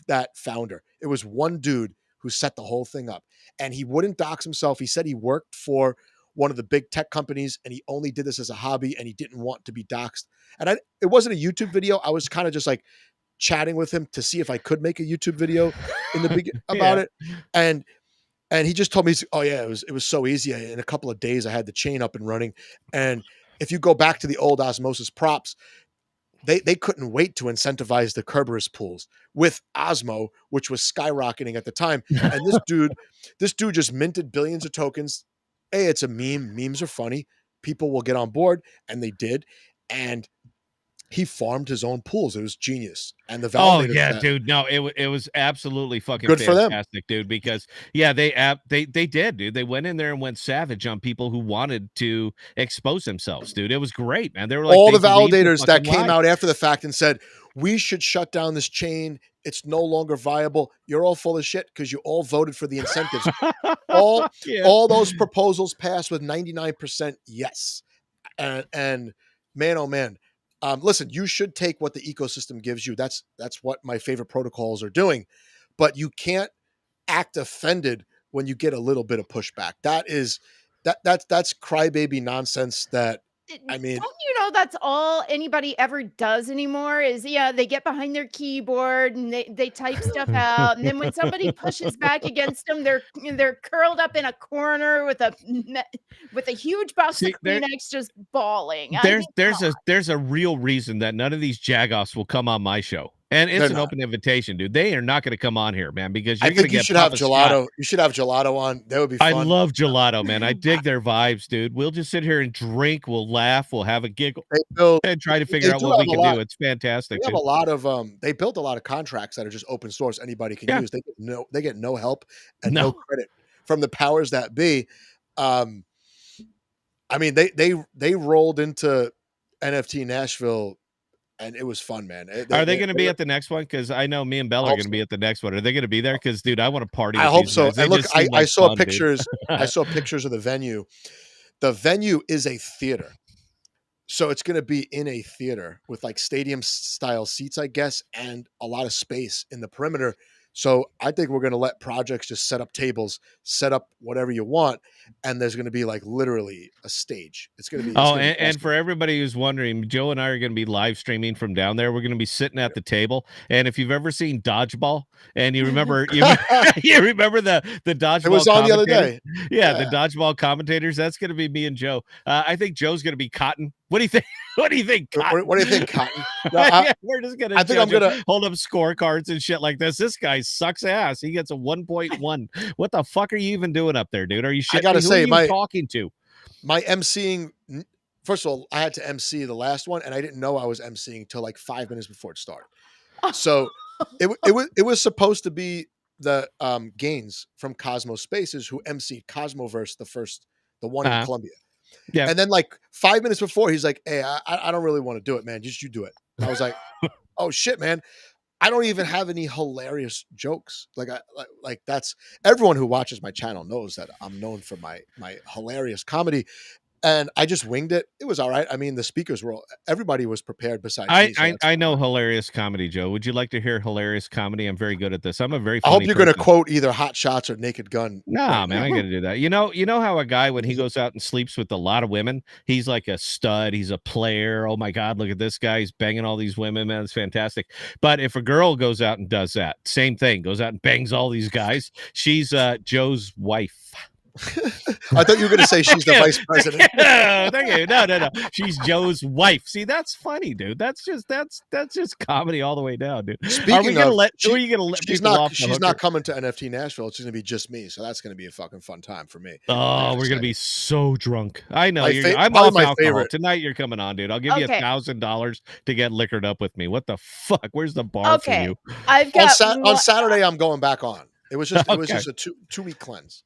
that founder. It was one dude who set the whole thing up. And he wouldn't dox himself. He said he worked for one of the big tech companies and he only did this as a hobby and he didn't want to be doxxed. And it wasn't a YouTube video. I was kind of just like chatting with him to see if I could make a YouTube video in the beginning about it. And he just told me, oh yeah, it was so easy. In a couple of days, I had the chain up and running. And if you go back to the old Osmosis props, they couldn't wait to incentivize the Kerberos pools with Osmo, which was skyrocketing at the time. And this dude just minted billions of tokens. Hey, it's a meme. Memes are funny. People will get on board, and they did. And he farmed his own pools. It was genius. And the validator. Oh yeah, dude. No, it was absolutely fucking good for them, dude. Because yeah, they did, dude. They went in there and went savage on people who wanted to expose themselves, dude. It was great, man. They were like all the validators that came out after the fact and said, we should shut down this chain. It's no longer viable. You're all full of shit because you all voted for the incentives. all those proposals passed with 99% yes. And man, oh man. Listen, you should take what the ecosystem gives you. That's what my favorite protocols are doing. But you can't act offended when you get a little bit of pushback. That's crybaby nonsense that, I mean, don't you know that's all anybody ever does anymore is, they get behind their keyboard and they type stuff out. And then when somebody pushes back against them, they're curled up in a corner with a huge box of Kleenex just bawling. There's a real reason that none of these jagoffs will come on my show. And it's an open invitation, dude. They are not going to come on here, man, because you're going to get. You should have Gelato. You should have Gelato on. That would be fun. I love Gelato, man. I dig their vibes, dude. We'll just sit here and drink. We'll laugh. We'll have a giggle and try to figure out what we can do. It's fantastic. They have a lot of they built a lot of contracts that are just open source. Anybody can use. They get no help and no credit from the powers that be. I mean, they rolled into NFT Nashville. And it was fun, man. Are they going to be at the next one? Because I know me and Bella are going to be at the next one. Are they going to be there? Because, dude, I want to party. I hope so. And look, I saw pictures. I saw pictures of the venue. The venue is a theater. So it's going to be in a theater with like stadium style seats, I guess, and a lot of space in the perimeter. So I think we're going to let projects just set up tables, set up whatever you want, and there's going to be like literally a stage. It's going to be. And for everybody who's wondering, Joe and I are going to be live streaming from down there. We're going to be sitting at the table, and if you've ever seen Dodgeball, and you remember, you remember the Dodgeball. It was on the other day. Yeah, the Dodgeball commentators. That's going to be me and Joe. I think Joe's going to be Cotton. What do you think? What do you think, Cotton? What do you think, Cotton? No, we're just gonna. I think I'm gonna hold up scorecards and shit like this. This guy sucks ass. He gets a 1.1. What the fuck are you even doing up there, dude? Are you shit? I gotta say, talking to my emceeing. First of all, I had to MC the last one, and I didn't know I was emceeing till like 5 minutes before it started. So it was supposed to be the Gaines from Cosmos Spaces who emceed Cosmoverse, the one in Columbia. Yeah. And then like 5 minutes before, he's like, hey, I don't really want to do it, man. Just you do it. And I was like, oh shit, man. I don't even have any hilarious jokes. Like that's everyone who watches my channel knows that I'm known for my hilarious comedy. And I just winged it. It was all right. I mean, the speakers everybody was prepared besides me. So I know hilarious comedy, Joe. Would you like to hear hilarious comedy? I'm very good at this. I'm a very funny I hope you're going to quote either Hot Shots or Naked Gun. Nah, man, I ain't going to do that. You know how a guy, when he goes out and sleeps with a lot of women, he's like a stud. He's a player. Oh my God, look at this guy. He's banging all these women, man. It's fantastic. But if a girl goes out and does that, same thing, goes out and bangs all these guys, she's Joe's wife. I thought you were going to say she's the vice president. Thank you. No. She's Joe's wife. See, that's funny, dude. That's just comedy all the way down, dude. Are you going to let she's not coming to NFT Nashville. It's going to be just me. So that's going to be a fucking fun time for me. Oh, we're going to be so drunk. I know. I'm off alcohol. Favorite. Tonight you're coming on, dude. I'll give you $1,000 to get liquored up with me. What the fuck? Where's the bar for you? I've got on Saturday, I'm going back on. It was just a 2-week cleanse.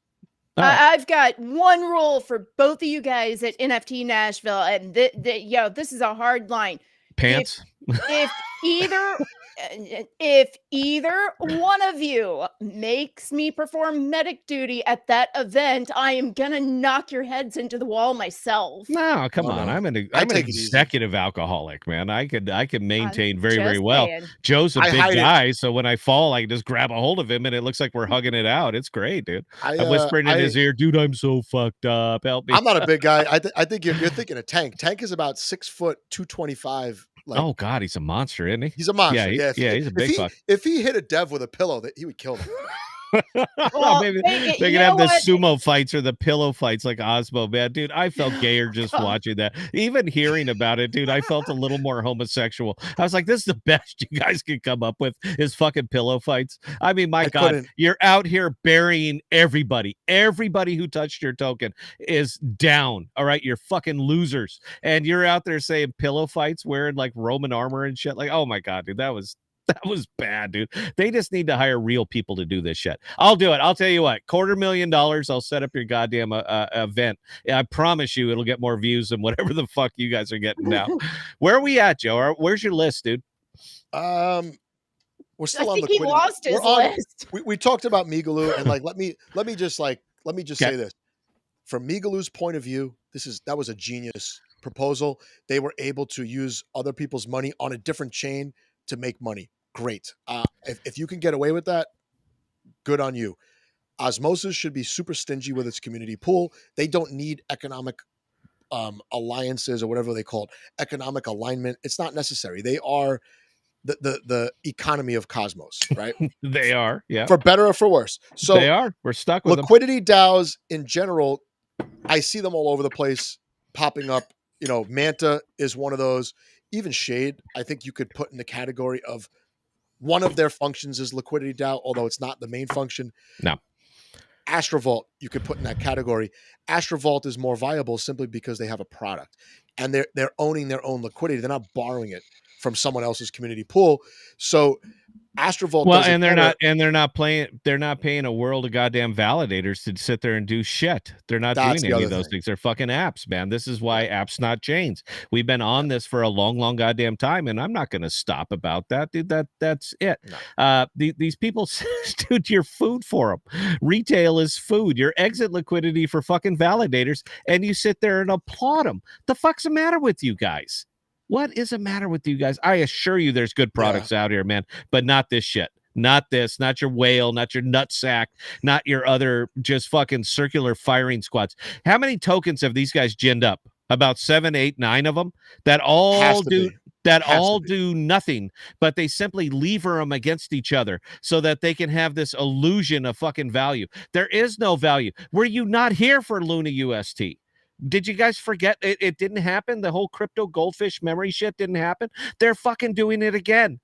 I've got one rule for both of you guys at NFT Nashville, and this is a hard line. Pants. If either if either one of you makes me perform medic duty at that event, I am gonna knock your heads into the wall myself. No, come Oh, on. no. I'm an take it easy. executive alcoholic, man. I can maintain very, very just well. saying. Joe's a I big hide it. guy, so when I fall, I can just grab a hold of him and it looks like we're hugging it out. It's great, dude. I'm whispering in his ear, dude, I'm so fucked up. Help me. I'm not a big guy. I think you're thinking of Tank. Tank is about 6 foot 225. Like, Oh God, he's a monster, isn't he? he's a monster. Yeah, Yeah, he's a big fuck. if he hit a dev with a pillow, that he would kill them. Well, Maybe they they you can know have the what? sumo fights or the pillow fights like Osmo, man. Dude, I felt gayer just God. watching that. Even hearing about it, dude, I felt a little more homosexual. I was like, this is the best you guys can come up with is fucking pillow fights. I mean, my I God, couldn't- you're out here burying everybody. Everybody who touched your token is down. All right, you're fucking losers. And you're out there saying pillow fights wearing like Roman armor and shit. Like, oh my God, dude, that was bad, dude. They just need to hire real people to do this shit. I'll do it. I'll tell you what, $250,000. I'll set up your goddamn event. I promise you it'll get more views than whatever the fuck you guys are getting now. Where are we at, Joe? Where's your list, dude? We're I still on think he liquidity. lost his We're on- list. We talked about MIGALOOO, and like let me just Okay. say this. From MIGALOO's point of view, that was a genius proposal. They were able to use other people's money on a different chain to make money. Great. If you can get away with that, good on you. Osmosis should be super stingy with its community pool. They don't need economic alliances or whatever they call it, economic alignment. It's not necessary. They are the economy of Cosmos, right? They are, yeah. For better or for worse. So they are. We're stuck with liquidity DAOs in general, I see them all over the place popping up. You know, Manta is one of those. Even Shade, I think you could put in the category of one of their functions is liquidity DAO, although it's not the main function. No. Astrovault, you could put in that category. Astrovault is more viable simply because they have a product and they're owning their own liquidity. They're not borrowing it from someone else's community pool. So Astrovault, well, and they're not paying a world of goddamn validators to sit there and do shit. They're not doing any of those things. They're fucking apps, man. This is why apps, not chains. We've been on this for a long, long goddamn time, and I'm not going to stop about that, dude. That's it. No. These people, dude, you're food for them. Retail is food. Your exit liquidity for fucking validators, and you sit there and applaud them. The fuck's the matter with you guys? What is the matter with you guys? I assure you there's good products out here, man, but not this shit. Not this, not your whale, not your nutsack, not your other just fucking circular firing squads. How many tokens have these guys ginned up? About 7, 8, 9 of them that all do nothing, but they simply lever them against each other so that they can have this illusion of fucking value. There is no value. Were you not here for Luna UST? Did you guys forget it didn't happen? The whole crypto goldfish memory shit didn't happen. They're fucking doing it again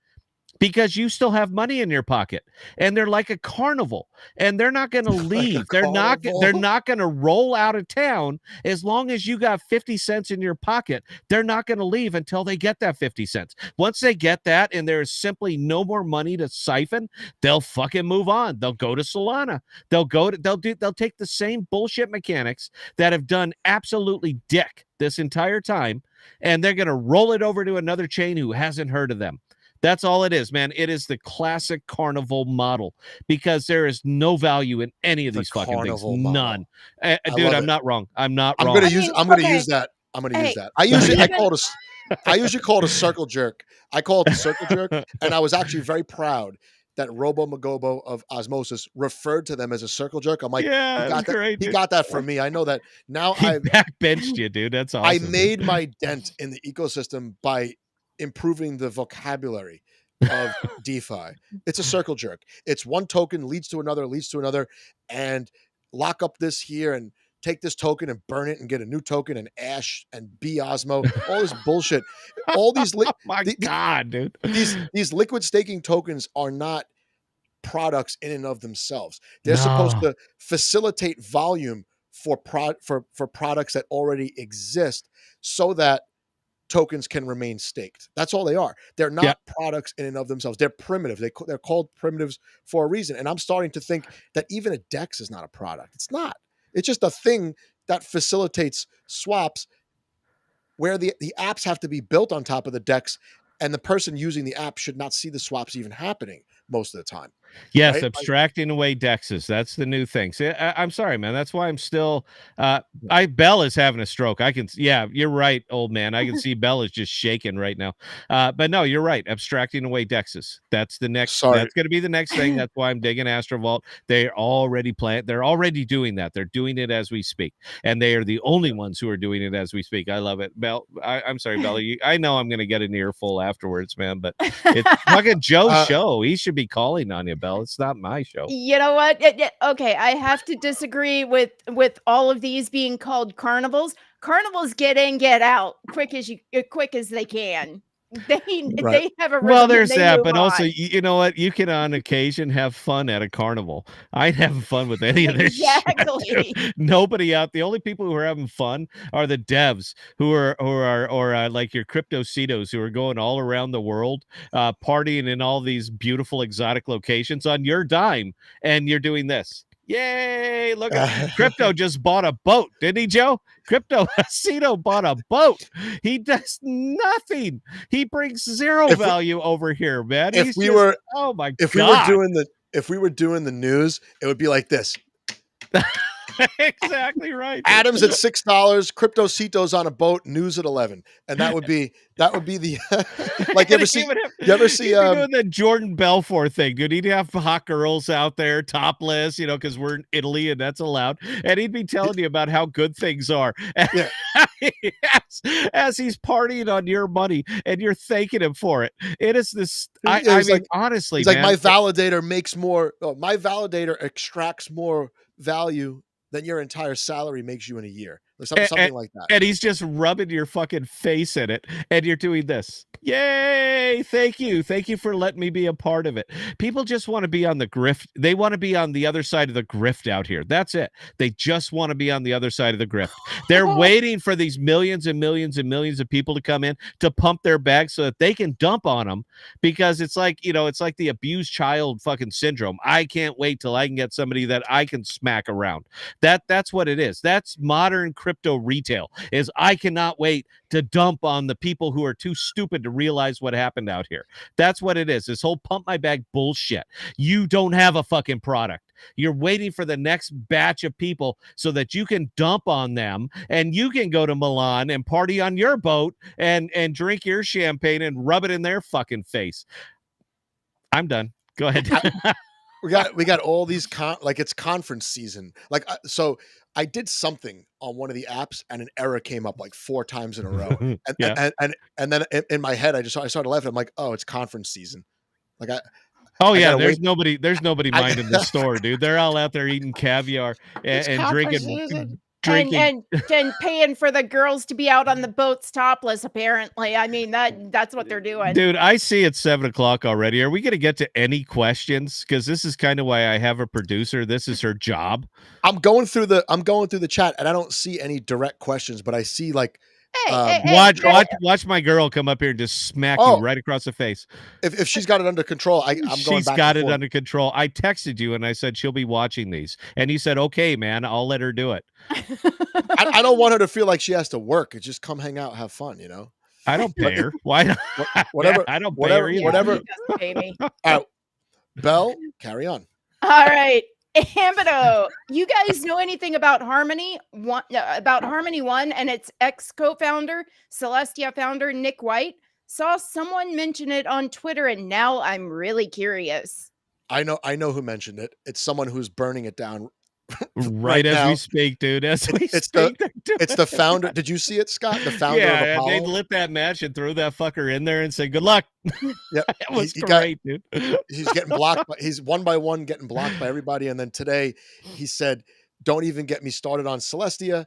because you still have money in your pocket, and they're like a carnival, and they're not going to leave. They're not going to roll out of town as long as you got 50 cents in your pocket. They're not going to leave until they get that 50 cents. Once they get that and there's simply no more money to siphon, they'll fucking move on. They'll go to Solana. They'll take the same bullshit mechanics that have done absolutely dick this entire time, and they're going to roll it over to another chain who hasn't heard of them. That's all it is, man. It is the classic carnival model because there is no value in any of these fucking things. None. Dude, I'm not wrong. I'm not wrong. I'm going to use that. I usually call it a circle jerk. I call it the circle jerk. And I was actually very proud that Robo Magobo of Osmosis referred to them as a circle jerk. I'm like, yeah, he got that from me. I know that now. I backbenched you, dude. That's awesome. I made my dent in the ecosystem by improving the vocabulary of DeFi. It's a circle jerk. It's one token leads to another, and lock up this here and take this token and burn it and get a new token and Ash and be Osmo. All this bullshit. All these God, dude. These liquid staking tokens are not products in and of themselves. They're supposed to facilitate volume for products that already exist so that tokens can remain staked. That's all they are. They're not products in and of themselves. They're primitive. They're called primitives for a reason. And I'm starting to think that even a DEX is not a product. It's not. It's just a thing that facilitates swaps where the apps have to be built on top of the DEX and the person using the app should not see the swaps even happening most of the time. Yes, right? abstracting away dexes. That's the new thing. See, I'm sorry, man. That's why I'm still. Bell is having a stroke. I can. Yeah, you're right, old man. I can see Bell is just shaking right now. But no, you're right. Abstracting away dexes. That's the next. Sorry. That's going to be the next thing. That's why I'm digging Astrovault. They're already playing. They're already doing that. They're doing it as we speak, and they are the only ones who are doing it as we speak. I love it, Bell. I'm sorry, Bell. I know I'm going to get an earful afterwards, man. But it's fucking Joe's show. He should be calling on you, Bell. It's not my show. You know what? Okay, I have to disagree with all of these being called carnivals. Carnivals get in, get out quick as they can. They have a rhythm. Well, there's that, but on. also, you know what? You can on occasion have fun at a carnival. I ain't having fun with any of this. Exactly. Shit. Nobody out. The only people who are having fun are the devs who are like your crypto-cetos who are going all around the world, partying in all these beautiful exotic locations on your dime, and you're doing this. Yay! Look at Crypto just bought a boat, didn't he, Joe? Crypto Cito bought a boat. He does nothing. He brings zero value over here, man. If we were doing the news, it would be like this. Exactly right. Adams at $6, Crypto Cito's on a boat, news at 11, and that would be the like you ever see doing the Jordan Belfort thing, dude. He'd have hot girls out there topless, because we're in Italy and that's allowed, and he'd be telling you about how good things are. Yeah. as he's partying on your money, and you're thanking him for it. It is this. I mean, honestly, he's man, like, my validator makes more. My validator extracts more value than your entire salary makes you in a year. Or something like that. And he's just rubbing your fucking face in it, and you're doing this. Yay! Thank you for letting me be a part of it. People just want to be on the grift. They want to be on the other side of the grift out here. That's it. They just want to be on the other side of the grift. They're waiting for these millions and millions and millions of people to come in to pump their bags so that they can dump on them, because it's like, it's like the abused child fucking syndrome. I can't wait till I can get somebody that I can smack around. That's what it is. That's modern crypto retail. Is I cannot wait to dump on the people who are too stupid to realize what happened out here. That's what it is. This whole pump my bag bullshit. You don't have a fucking product. You're waiting for the next batch of people so that you can dump on them, and you can go to Milan and party on your boat and drink your champagne and rub it in their fucking face. I'm done. Go ahead. We got all these it's conference season. So I did something on one of the apps and an error came up like 4 times in a row. And then in my head I started laughing. I'm like, oh, it's conference season. There's nobody minding the store, dude. They're all out there eating caviar and drinking. And paying for the girls to be out on the boats topless, apparently. I mean, that's what they're doing. Dude, I see it's 7:00 already. Are we going to get to any questions? Because this is kind of why I have a producer. This is her job. I'm going through the chat and I don't see any direct questions, but I see like watch my girl come up here and just smack you right across the face. If she's got it under control, she's got it under control. I texted you and I said she'll be watching these, and you said, "Okay, man, I'll let her do it." I don't want her to feel like she has to work. It's just come hang out, have fun, I don't pay her. Why not? Whatever. I don't pay her either. Whatever. Pay me. Belle, carry on. All right. Ambido, you guys know anything about Harmony One and its ex-co-founder, Celestia founder Nick White? Saw someone mention it on Twitter, and now I'm really curious. I know who mentioned it. It's someone who's burning it down right as now. We speak, dude. It's the founder. Did you see it, Scott? The founder of Apollo. They lit that match and threw that fucker in there and said, "Good luck." Yeah, it was great, dude. He's getting blocked. He's one by one getting blocked by everybody. And then today he said, "Don't even get me started on Celestia.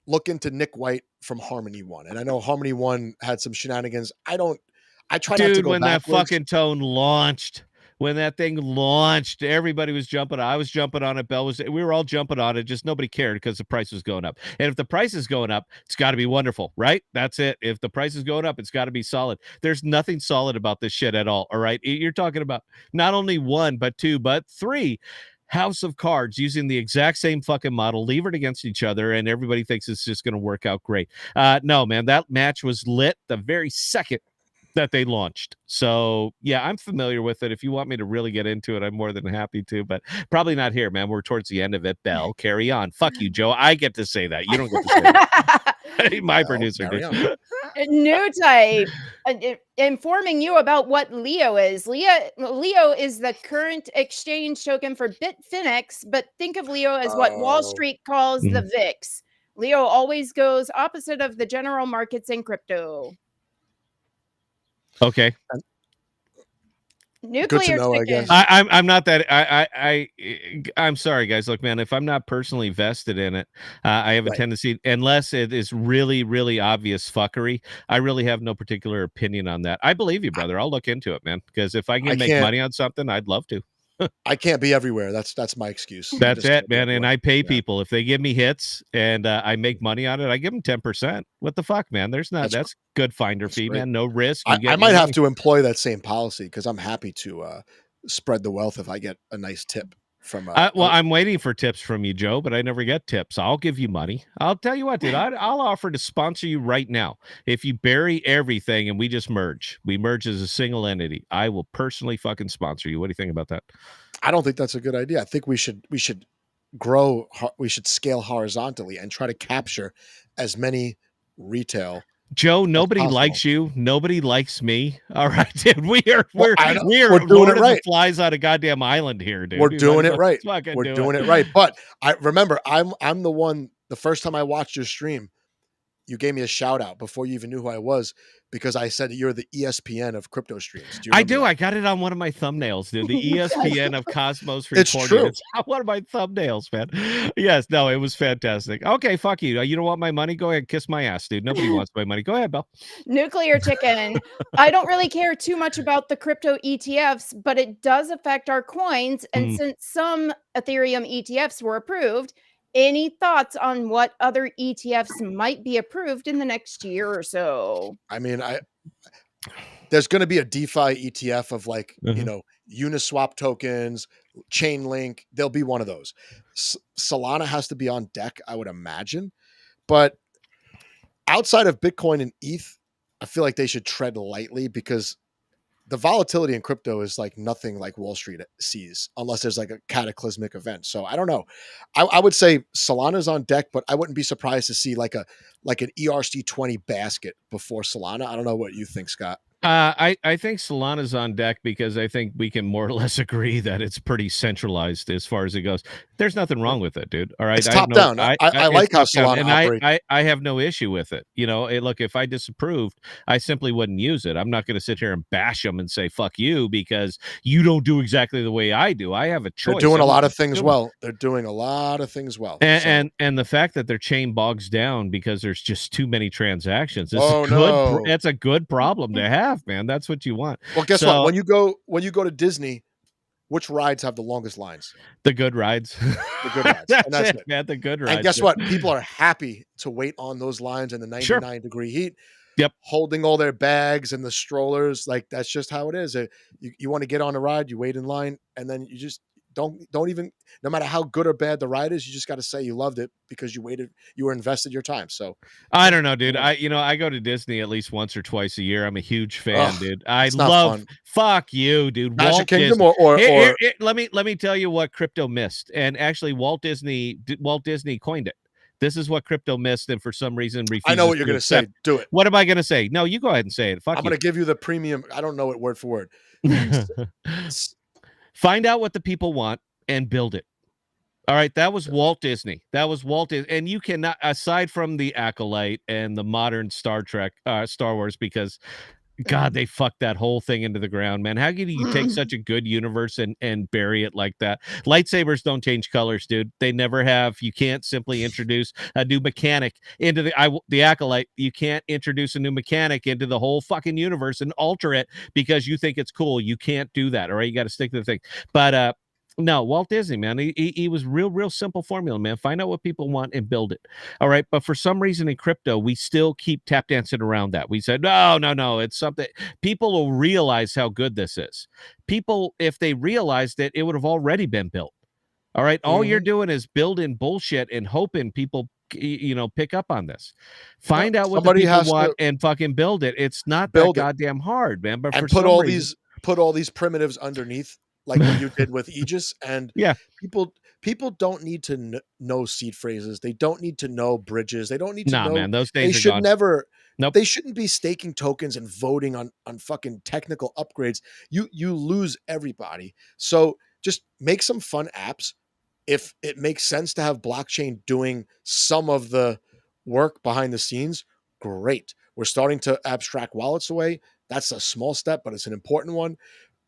Look into Nick White from Harmony One." And I know Harmony One had some shenanigans. I try not to go when backwards. That fucking tone launched. When that thing launched, everybody was jumping. I was jumping on it. We were all jumping on it. Just nobody cared because the price was going up. And if the price is going up, it's got to be wonderful, right? That's it. If the price is going up, it's got to be solid. There's nothing solid about this shit at all. All right. You're talking about not only 1, but 2, but 3 house of cards using the exact same fucking model, lever it against each other, and everybody thinks it's just going to work out great. No, man, that match was lit the very second that they launched. So yeah, I'm familiar with it. If you want me to really get into it, I'm more than happy to, but probably not here, man. We're towards the end of it. Bell, carry on. Fuck you, Joe. I get to say that. You don't get to say that. My producer carry did. on. New type. Informing you about what Leo is. Leo is the current exchange token for Bitfinex, but think of Leo as what Wall Street calls the VIX. Leo always goes opposite of the general markets in crypto. Okay. Nuclear Good to know, I chicken. guess. I'm not that I'm sorry, guys. Look, man, if I'm not personally vested in it, I have a tendency, unless it is really, really obvious fuckery, I really have no particular opinion on that. I believe you, brother. I'll look into it, man. Because if I can make money on something, I'd love to. I can't be everywhere. That's my excuse. That's it, man. And I pay people if they give me hits and I make money on it. I give them 10%. What the fuck, man? That's good finder fee, man. No risk. I might have to employ that same policy because I'm happy to spread the wealth if I get a nice tip from. I'm waiting for tips from you, Joe, but I never get tips. I'll give you money. I'll tell you what, dude. I'll offer to sponsor you right now if you bury everything and we just merge. We merge as a single entity. I will personally fucking sponsor you. What do you think about that? I don't think that's a good idea. I think we should grow. We should scale horizontally and try to capture as many retail. Joe, nobody likes you. Nobody likes me. All right, dude. We're doing it right. Flies on a goddamn island here, dude. We're doing it right. We're doing it right. But I remember, I'm the one. The first time I watched your stream, you gave me a shout out before you even knew who I was because I said you're the ESPN of crypto streams. I do. I got it on one of my thumbnails, dude. The ESPN of Cosmos Reporting. It's true. It's one of my thumbnails, man. Yes, no, it was fantastic. Okay, fuck you. You don't want my money? Go ahead, kiss my ass, dude. Nobody wants my money. Go ahead, Belle. Nuclear chicken. I don't really care too much about the crypto ETFs, but it does affect our coins. And since some Ethereum ETFs were approved, any thoughts on what other ETFs might be approved in the next year or so? I mean, there's going to be a DeFi ETF of Uniswap tokens, Chainlink. There'll be one of those. Solana has to be on deck, I would imagine. But outside of Bitcoin and ETH, I feel like they should tread lightly because the volatility in crypto is like nothing like Wall Street sees unless there's like a cataclysmic event. So I don't know. I would say Solana's on deck, but I wouldn't be surprised to see like an ERC20 basket before Solana. I don't know what you think, Scott. I think Solana's on deck because I think we can more or less agree that it's pretty centralized as far as it goes. There's nothing wrong with it, dude. All right. It's top down. I like how Solana operates. I have no issue with it. Look, if I disapproved, I simply wouldn't use it. I'm not going to sit here and bash them and say, fuck you, because you don't do exactly the way I do. I have a choice. They're doing a lot of things well. They're doing a lot of things well. And the fact that their chain bogs down because there's just too many transactions. It's a good problem to have, man. That's what you want. Well, guess what? When you go to Disney, which rides have the longest lines? The good rides. The good rides. that's it, man. The good rides. And guess what? People are happy to wait on those lines in the 99-degree heat. Yep. Holding all their bags and the strollers. Like, that's just how it is. You want to get on a ride, you wait in line, and then you just don't even, no matter how good or bad the ride is, you just got to say you loved it because you were invested your time. So I don't know, dude. I go to Disney at least once or twice a year. I'm a huge fan, dude. I love, fuck you, dude. Magic Kingdom or let me tell you what crypto missed. And actually Walt Disney coined it. This is what crypto missed, and for some reason refuses. I know what you're going to say. Do it. What am I going to say? No, you go ahead and say it. I'm going to give you the premium. I don't know it word for word. Find out what the people want and build it. All right, that was Walt Disney. And you cannot, aside from the Acolyte and the modern Star Wars, because God, they fucked that whole thing into the ground, man. How can you take such a good universe and bury it like that? Lightsabers don't change colors, dude. They never have. You can't simply introduce a new mechanic into the Acolyte. You can't introduce a new mechanic into the whole fucking universe and alter it because you think it's cool. You can't do that, all right? You got to stick to the thing. But no, Walt Disney, man, he was real simple formula, man. Find out what people want and build it. All right. But for some reason in crypto, we still keep tap dancing around that. We said, no, it's something people will realize how good this is. People, if they realized it would have already been built. All right. All you're doing is building bullshit and hoping people pick up on this. Find out what the somebody people has want to and fucking build it. It's not that build it goddamn hard, man. But for and put some reason, all these primitives underneath, like what you did with Aegis. And yeah, people don't need to know seed phrases. They don't need to know bridges. They don't need to nah, know. man, those They days are should gone. never. Nope. They shouldn't be staking tokens and voting on fucking technical upgrades. You lose everybody. So just make some fun apps. If it makes sense to have blockchain doing some of the work behind the scenes, great. We're starting to abstract wallets away. That's a small step, but it's an important one.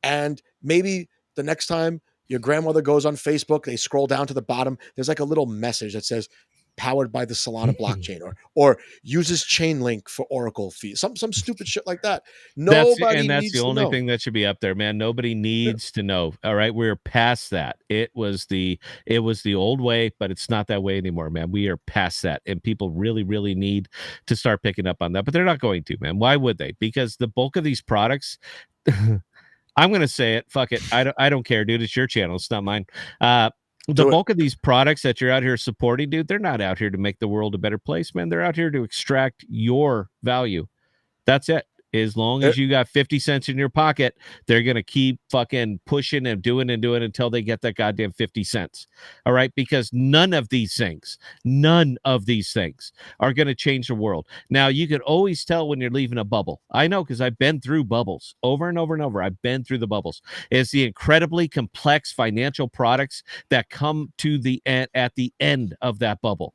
And maybe the next time your grandmother goes on Facebook, they scroll down to the bottom. There's like a little message that says powered by the Solana blockchain, or uses Chainlink for Oracle fees. Some stupid shit like that. Nobody that's needs the to only know. thing that should be up there, man. Nobody needs to know. All right, we're past that. It was the old way, but it's not that way anymore, man. We are past that, and people really, really need to start picking up on that. But they're not going to, man. Why would they? Because the bulk of these products. I'm gonna say it. Fuck it. I don't care, dude. It's your channel. It's not mine. The bulk of these products that you're out here supporting, dude, they're not out here to make the world a better place, man. They're out here to extract your value. That's it. As long as you got 50 cents in your pocket, they're going to keep fucking pushing and doing until they get that goddamn 50 cents. All right. Because none of these things are going to change the world. Now, you can always tell when you're leaving a bubble. I know, because I've been through bubbles over and over and over. I've been through the bubbles. It's the incredibly complex financial products that come to the end at the end of that bubble.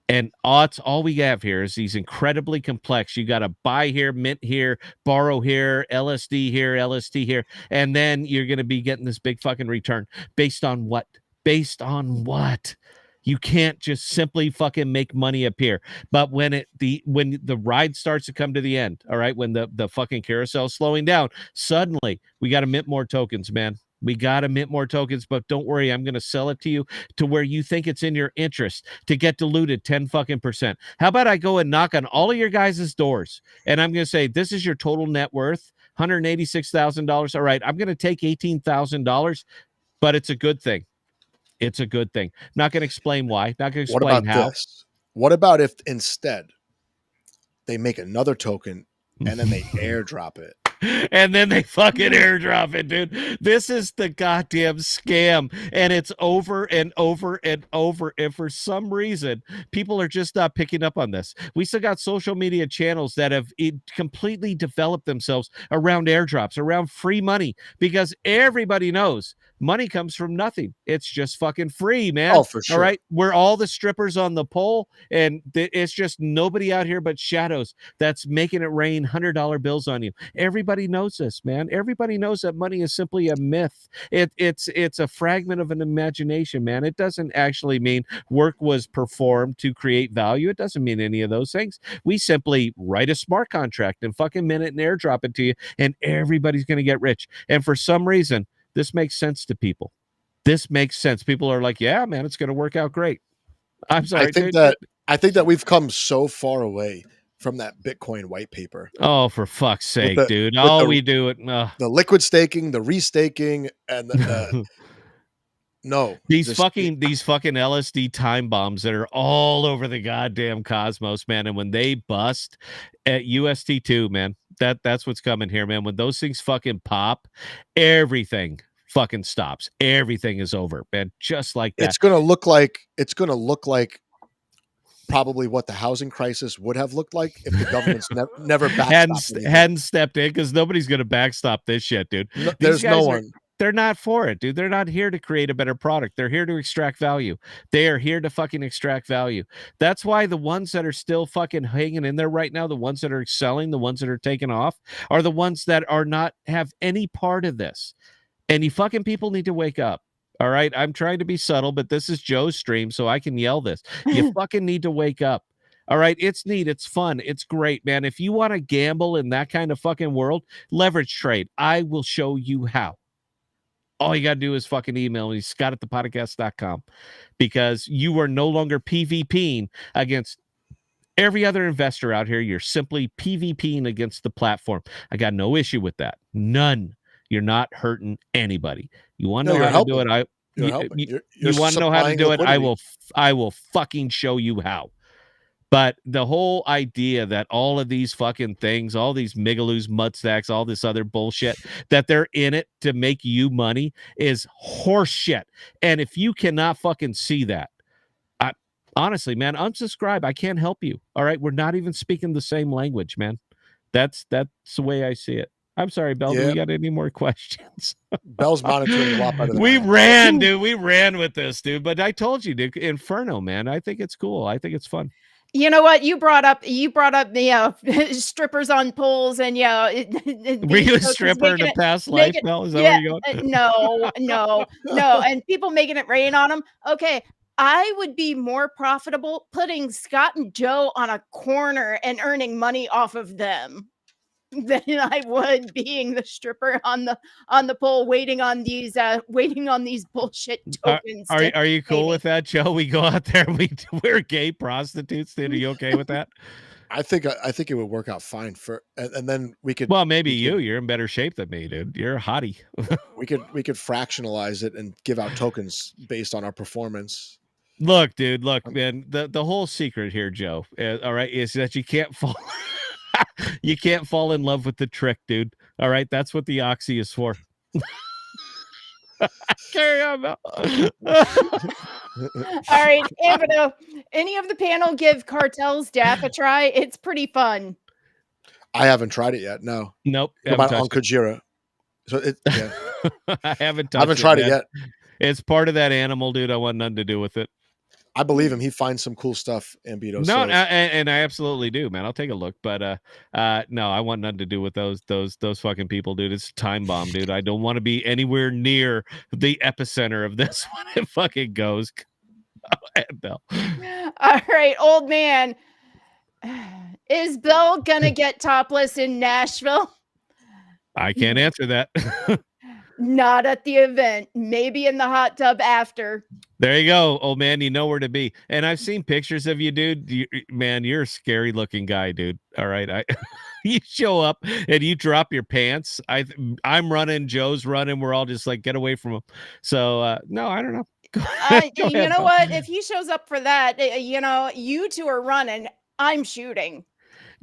And all we have here is these incredibly complex. You got to buy here, mint here, borrow here, LSD here, LST here, and then you're going to be getting this big fucking return. Based on what? Based on what? You can't just simply fucking make money appear. But when the ride starts to come to the end, all right, when the fucking carousel is slowing down, suddenly we got to mint more tokens, man. We got to mint more tokens, but don't worry, I'm going to sell it to you to where you think it's in your interest to get diluted 10 fucking %. How about I go and knock on all of your guys' doors, and I'm going to say, this is your total net worth, $186,000. All right, I'm going to take $18,000, but it's a good thing. It's a good thing. Not going to explain why. Not going to explain what about how. This? What about if instead they make another token and then they airdrop it? And then they fucking airdrop it, dude. This is the goddamn scam, and it's over and over and over. And for some reason, people are just not picking up on this. We still got social media channels that have completely developed themselves around airdrops, around free money, because everybody knows money comes from nothing. It's just fucking free, man. Oh, for sure. All right. We're all the strippers on the pole, and it's just nobody out here but shadows that's making it rain $100 bills on you. Everybody knows this, man. Everybody knows that money is simply a myth. It's a fragment of an imagination, man. It doesn't actually mean work was performed to create value. It doesn't mean any of those things. We simply write a smart contract and fucking mint it and airdrop it to you, and everybody's going to get rich. And for some reason, this makes sense to people. This makes sense. People are like, yeah, man, it's going to work out great. I'm sorry. I think that we've come so far away from that Bitcoin white paper. Oh, for fuck's sake, dude. We do it. The liquid staking, the restaking, and no. These fucking LSD time bombs that are all over the goddamn cosmos, man. And when they bust at UST2, man, that's what's coming here, man. When those things fucking pop, everything fucking stops. Everything is over, man. Just like that. It's gonna look like probably what the housing crisis would have looked like if the government's never hadn't stepped in, because nobody's gonna backstop this shit, dude. There's no one. They're not for it, dude. They're not here to create a better product. They're here to extract value. They are here to fucking extract value. That's why the ones that are still fucking hanging in there right now, the ones that are excelling, the ones that are taking off, are the ones that are not have any part of this. And you fucking people need to wake up. All right. I'm trying to be subtle, but this is Joe's stream, so I can yell this. You fucking need to wake up. All right. It's neat. It's fun. It's great, man. If you want to gamble in that kind of fucking world, leverage trade. I will show you how. All you got to do is fucking email me, scott@thepodcast.com, because you are no longer PvPing against every other investor out here. You're simply PvPing against the platform. I got no issue with that. None. You're not hurting anybody. You want to know how to do it? You're You, helping. you, You're you want to know how to supplying do it? liquidity. I will fucking show you how. But the whole idea that all of these fucking things, all these MIGALOOOs, mudstacks, all this other bullshit, that they're in it to make you money is horse shit. And if you cannot fucking see that, honestly, man, unsubscribe. I can't help you. All right. We're not even speaking the same language, man. That's the way I see it. I'm sorry, Bell. Do Yeah. we got any more questions? Bell's monitoring a lot better than We I am. ran, dude. We ran with this, dude. But I told you, dude, Inferno, man. I think it's cool. I think it's fun. You know what? You brought up the strippers on poles and Were you a stripper in a past life, Bell? Is that where you're going? No, and people making it rain on them. Okay, I would be more profitable putting Scott and Joe on a corner and earning money off of them than I would being the stripper on the pole waiting on these bullshit tokens. Are you cool with that, Joe? We go out there and we're gay prostitutes, dude. Are you okay with that? I think it would work out fine and then we could. Well, maybe you're in better shape than me, dude. You're a hottie. we could fractionalize it and give out tokens based on our performance. Look, dude. Look, man. The whole secret here, Joe. All right, is that you can't fall. You can't fall in love with the trick, dude. All right, that's what the oxy is for. Carry on, Mel. All right, Amado, any of the panel give Cartel's DAP a try? It's pretty fun. I haven't tried it yet. No. Nope. About on Kujira. So yeah. I haven't tried it yet. It's part of that animal, dude. I want nothing to do with it. I believe him. He finds some cool stuff, Ambito. No, so. and I absolutely do, man. I'll take a look, but no, I want nothing to do with those fucking people, dude. It's a time bomb, dude. I don't want to be anywhere near the epicenter of this when it fucking goes. Go ahead, Bell. All right, old man. Is Bell gonna get topless in Nashville? I can't answer that. Not at the event. Maybe in the hot tub after. There you go, old man. You know where to be. And I've seen pictures of you, dude. Man, you're a scary looking guy, dude. All right, you show up and you drop your pants. I'm running, Joe's running. We're all just like, get away from him. So no, I don't know. You know what? If he shows up for that, you two are running. I'm shooting.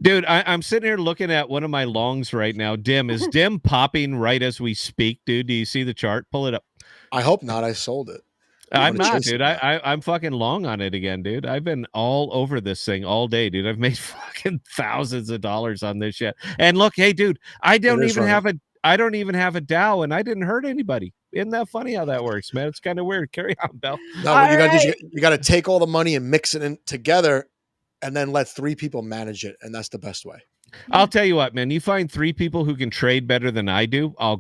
Dude, I'm sitting here looking at one of my longs right now. Is Dim popping right as we speak, dude? Do you see the chart? Pull it up. I hope not. I sold it. I'm not, dude. I'm fucking long on it again, dude. I've been all over this thing all day, dude. I've made fucking thousands of dollars on this shit. And look, hey, dude, I don't even have a Dow, and I didn't hurt anybody. Isn't that funny how that works, man? It's kind of weird. Carry on, Bell. No, what you got to do, you got to take all the money and mix it in together, and then let 3 people manage it, and that's the best way. I'll tell you what, man. You find 3 people who can trade better than I do, I'll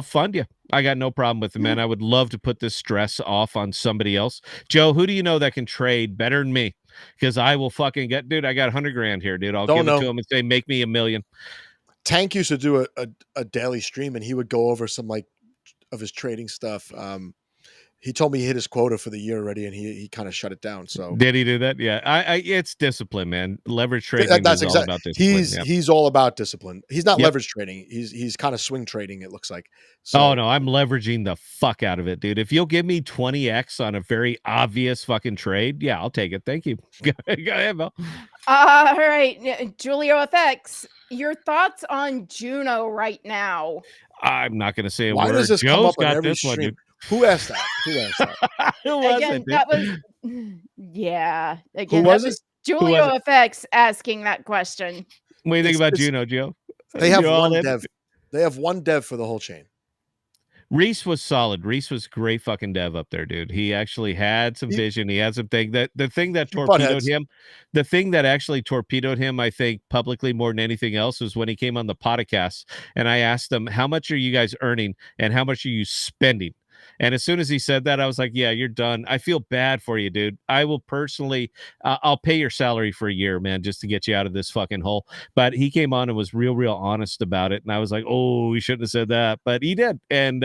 fund you. I got no problem with it, man. I would love to put this stress off on somebody else. Joe, who do you know that can trade better than me? Because I will fucking dude, I got $100,000 here, dude. I'll give it to him and say, make me $1 million. Tank used to do a daily stream, and he would go over some of his trading stuff. He told me he hit his quota for the year already, and he kind of shut it down. So did he do that? Yeah, it's discipline, man. Leverage trading. That's all about discipline. He's all about discipline. He's not leverage trading. He's kind of swing trading. It looks like. So, oh no, I'm leveraging the fuck out of it, dude. If you'll give me 20x on a very obvious fucking trade, yeah, I'll take it. Thank you. Go ahead, Mel. All right, Julio FX. Your thoughts on Juno right now? I'm not going to say a Why word. does this Joe's come up got on every this stream? one, dude. Who asked that? Who was again, it, dude? that was Again, Who was it? Julio FX asking that question. What do you think about Juno, Joe? They have one dev. They have one dev for the whole chain. Reese was solid. Reese was great fucking dev up there, dude. He actually had some vision. He had some thing the thing that torpedoed him. The thing that actually torpedoed him, I think, publicly more than anything else was when he came on the podcast and I asked him, how much are you guys earning and how much are you spending? And as soon as he said that, I was like, yeah, you're done. I feel bad for you, dude. I will personally, I'll pay your salary for a year, man, just to get you out of this fucking hole. But he came on and was real honest about it. And I was like, oh, he shouldn't have said that. But he did. And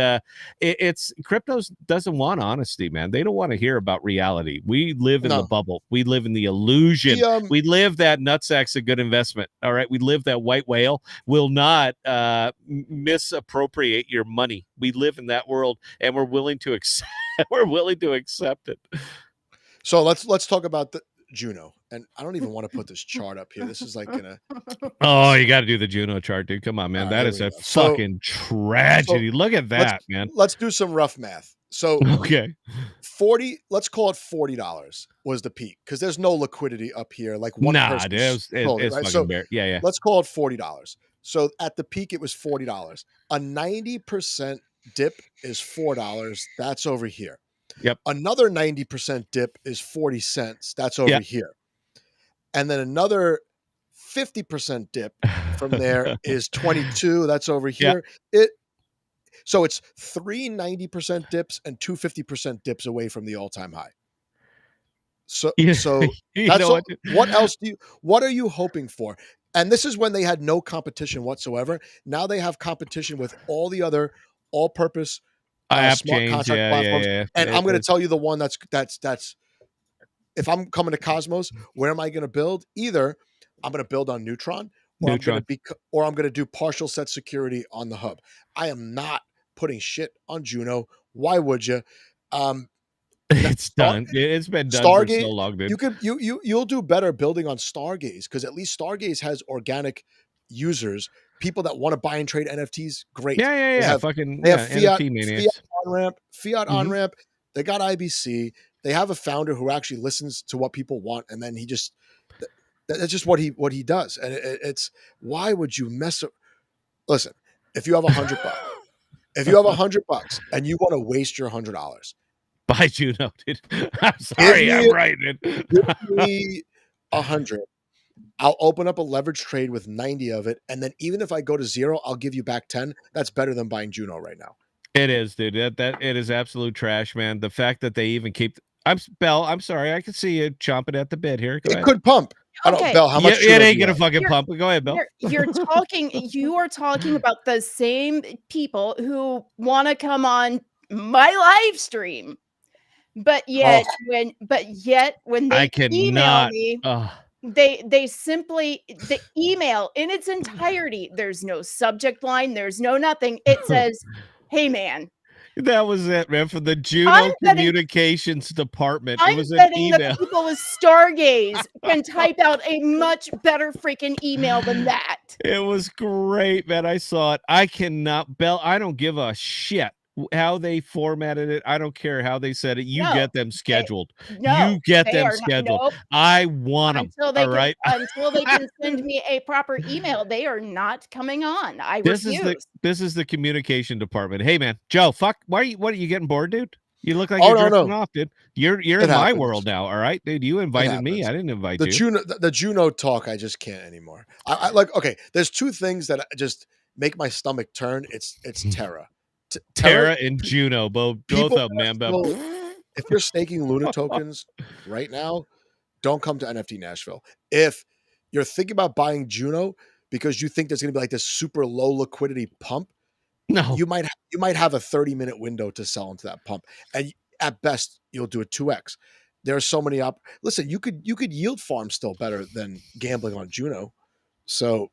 it's crypto doesn't want honesty, man. They don't want to hear about reality. We live in the bubble. We live in the illusion. We live that nutsack's a good investment. All right. We live that white whale will not misappropriate your money. We live in that world and we're willing to We're willing to accept it. So let's talk about the Juno. And I don't even want to put this chart up here. This is like gonna. Oh, you got to do the Juno chart, dude. Come on, man. All right, That here is we a go. fucking tragedy. Look at let's that, man. let's do some rough math. So Okay. 40, let's call it $40 was the peak because there's no liquidity up here. Like one Nah, person dude, it's right? fucking So bare. Yeah. let's call it $40. So at the peak, it was $40. A 90% dip is $4. That's over here. Yep. Another 90% dip is 40 cents. That's over Yep. here. And then another 50% dip from there is 22. That's over here. So it's 3 90% dips and 2 50% dips away from the all-time high. So that's what else what are you hoping for? And this is when they had no competition whatsoever. Now they have competition with all the other all-purpose smart contract platforms. And I'm going to tell you the one that's if I'm coming to Cosmos, where am I going to build? Either I'm going to build on Neutron, or I'm going to do partial set security on the hub. I am not putting shit on Juno. Why would you? It's done. It's been done for so long, dude. You'll do better building on Stargaze because at least Stargaze has organic users, people that want to buy and trade NFTs. Great. Yeah. They have fiat on ramp. They got IBC. They have a founder who actually listens to what people want, and then that's just what he does. And it's why would you mess up? Listen, if you have $100, $100 and you want to waste your $100, buy Juno, dude. I'm sorry, I'm right, dude. Give me 100. I'll open up a leverage trade with 90 of it, and then even if I go to 0, I'll give you back 10. That's better than buying Juno right now. It is, dude. That it is absolute trash, man. The fact that they even keep. Bell. I'm sorry. I can see you chomping at the bit here. Go ahead. Could pump. I don't, Bell. How much? It ain't gonna fucking pump. Go ahead, Bell. You are talking about the same people who want to come on my live stream, but yet when they email me. They simply, the email in its entirety, there's no subject line, there's no nothing. It says, "Hey man." That was it, man. For the Juno Communications Department, it was an email. The people with Stargaze can type out a much better freaking email than that. It was great, man. I saw it. I cannot, Bell. I don't give a shit how they formatted it. I don't care how they said it. You get them scheduled. You get them scheduled. I want them. Until they can send me a proper email, they are not coming on. I refuse. This is the communication department. Hey man, Joe, fuck. What are you getting bored, dude? You look like you're drifting off, dude. You're in my world now, all right, dude. You invited me. I didn't invite you. The Juno talk, I just can't anymore. I like. Okay, there's two things that just make my stomach turn. It's Terra. Terra and Juno, both of them, man. If you're staking Luna tokens right now, don't come to NFT Nashville. If you're thinking about buying Juno because you think there's going to be like this super low liquidity pump, no, you might have a 30-minute window to sell into that pump, and at best you'll do a 2x. There are so many Listen, you could yield farm still better than gambling on Juno. So.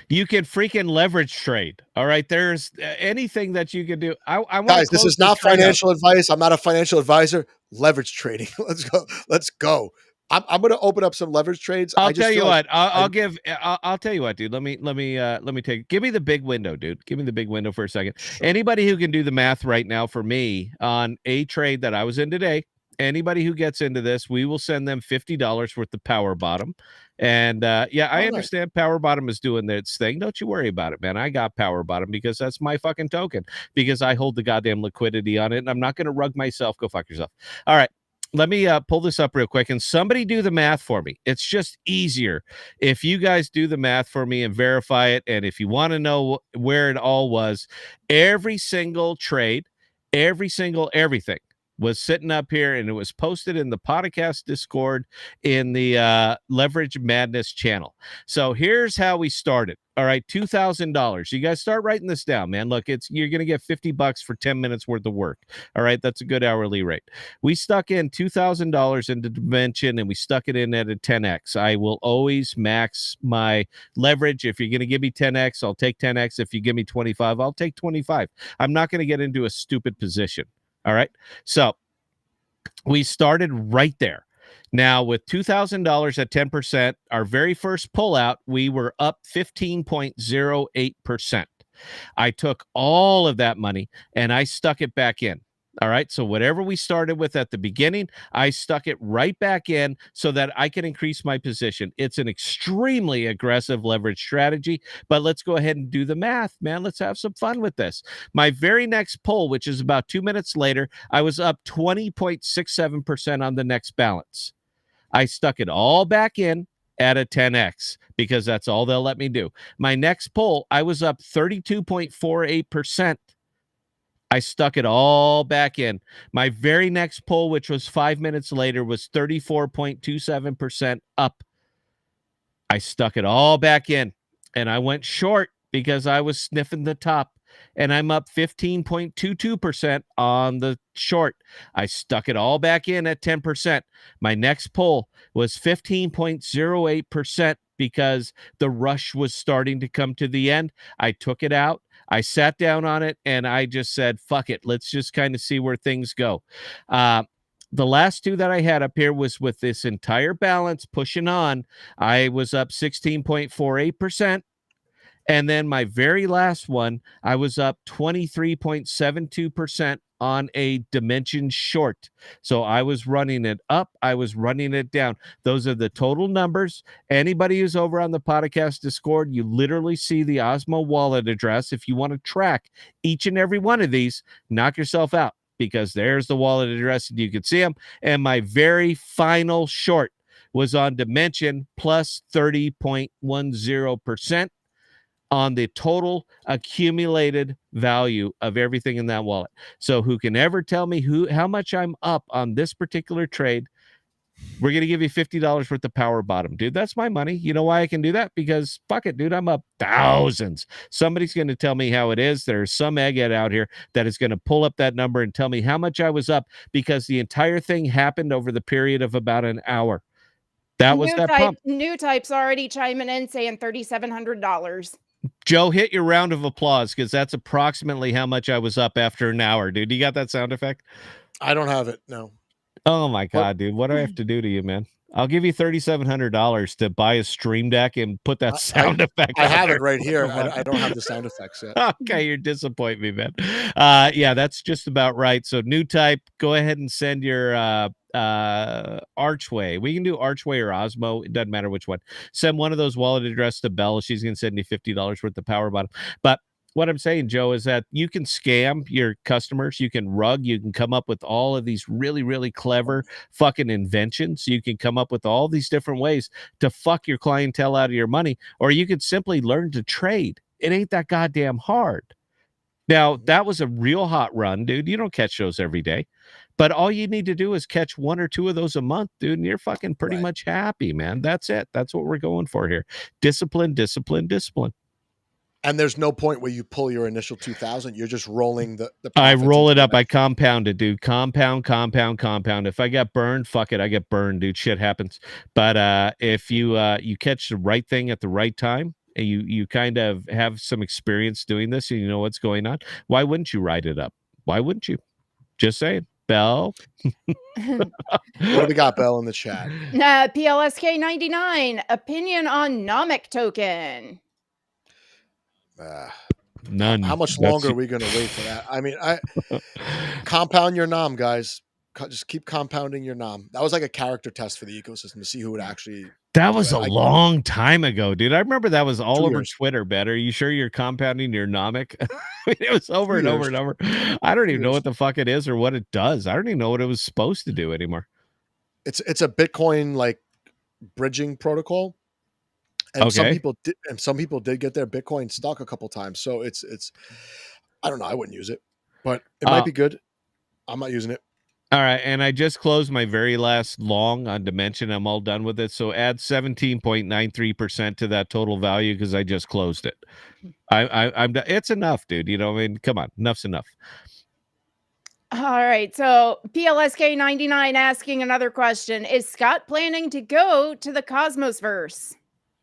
You can freaking leverage trade. All right. There's anything that you can do. Guys, this is not financial advice. I'm not a financial advisor. Leverage trading. Let's go. I'm going to open up some leverage trades. I'll tell you what. I'll tell you what, dude. Let me give me the big window, dude. Give me the big window for a second. Sure. Anybody who can do the math right now for me on a trade that I was in today, anybody who gets into this, we will send them $50 worth of power bottom. And I understand Power Bottom is doing its thing. Don't you worry about it, man. I got Power Bottom because that's my fucking token, because I hold the goddamn liquidity on it, and I'm not going to rug myself. Go fuck yourself. All right. Let me pull this up real quick, and somebody do the math for me. It's just easier if you guys do the math for me and verify it. And if you want to know where it all was, every single trade, every single everything was sitting up here, and it was posted in the Podocast Discord in the Leverage Madness channel. So here's how we started. All right, $2,000. You guys start writing this down, man. Look, you're going to get $50 for 10 minutes worth of work. All right, that's a good hourly rate. We stuck in $2,000 into Dimension, and we stuck it in at a 10x. I will always max my leverage. If you're going to give me 10x, I'll take 10x. If you give me 25, I'll take 25. I'm not going to get into a stupid position. All right. So We started right there. Now, with $2,000 at 10%, our very first pullout, we were up 15.08%. I took all of that money and I stuck it back in. All right. So whatever we started with at the beginning, I stuck it right back in so that I can increase my position. It's an extremely aggressive leverage strategy, but let's go ahead and do the math, man. Let's have some fun with this. My very next pull, which is about 2 minutes later, I was up 20.67% on the next balance. I stuck it all back in at a 10x because that's all they'll let me do. My next pull, I was up 32.48%. I stuck it all back in. My very next pull, which was 5 minutes later, was 34.27% up. I stuck it all back in and I went short because I was sniffing the top. And I'm up 15.22% on the short. I stuck it all back in at 10%. My next pull was 15.08% because the rush was starting to come to the end. I took it out. I sat down on it and I just said, fuck it. Let's just kind of see where things go. The last two that I had up here was with this entire balance pushing on. I was up 16.48%. And then my very last one, I was up 23.72% on a dimension short. So I was running it up. I was running it down. Those are the total numbers. Anybody who's over on the Podocast Discord, you literally see the Osmo wallet address. If you want to track each and every one of these, knock yourself out because there's the wallet address and you can see them. And my very final short was on dimension plus 30.10%. on the total accumulated value of everything in that wallet. So who can ever tell me how much I'm up on this particular trade? We're going to give you $50 worth of power bottom, dude. That's my money. You know why I can do that? Because fuck it, dude. I'm up thousands. Somebody's going to tell me how it is. There's some egghead out here that is going to pull up that number and tell me how much I was up because the entire thing happened over the period of about an hour. That was that pump. New type's already chiming in saying $3,700. Joe, hit your round of applause because that's approximately how much I was up after an hour, dude. You got that sound effect? I don't have it. No. Oh my God, dude. What do I have to do to you, man? I'll give you $3,700 to buy a stream deck and put that sound effect. I have it right here. I don't have the sound effects yet. Okay, you're disappointing me, man. Yeah, that's just about right. So new type, go ahead and send your Archway. We can do Archway or Osmo. It doesn't matter which one. Send one of those wallet address to Belle. She's going to send you $50 worth of power bottom. But what I'm saying, Joe, is that you can scam your customers. You can rug. You can come up with all of these really, really clever fucking inventions. You can come up with all these different ways to fuck your clientele out of your money, or you could simply learn to trade. It ain't that goddamn hard. Now, that was a real hot run, dude. You don't catch those every day. But all you need to do is catch one or two of those a month, dude, and you're fucking pretty much happy, man. That's it. That's what we're going for here. Discipline, discipline, discipline. And there's no point where you pull your initial 2,000. You're just rolling the I roll it up. I compound it, dude. Compound. If I get burned, fuck it. I get burned, dude. Shit happens. But if you catch the right thing at the right time, and you kind of have some experience doing this and you know what's going on, why wouldn't you write it up? Why wouldn't you? Just saying. Belle. What do we got, Belle, in the chat? PLSK99, opinion on Nomic token. None. How much longer are we going to wait for that? I mean, compound your nom, guys. Just keep compounding your nom. That was like a character test for the ecosystem to see who would actually. That was a long time ago, dude. I remember that was all over years. Twitter, Bet. Are you sure you're compounding your nomic? It was over and over and over. I don't even know what the fuck it is or what it does. I don't even know what it was supposed to do anymore. It's a Bitcoin like bridging protocol. And some people did get their Bitcoin stuck a couple times. So it's I don't know. I wouldn't use it, but it might be good. I'm not using it. All right, and I just closed my very last long on Dimension. I'm all done with it. So add 17.93% to that total value because I just closed it. I'm it's enough, dude. You know, I mean, come on, enough's enough. All right, so PLSK99 asking another question: is Scott planning to go to the Cosmosverse?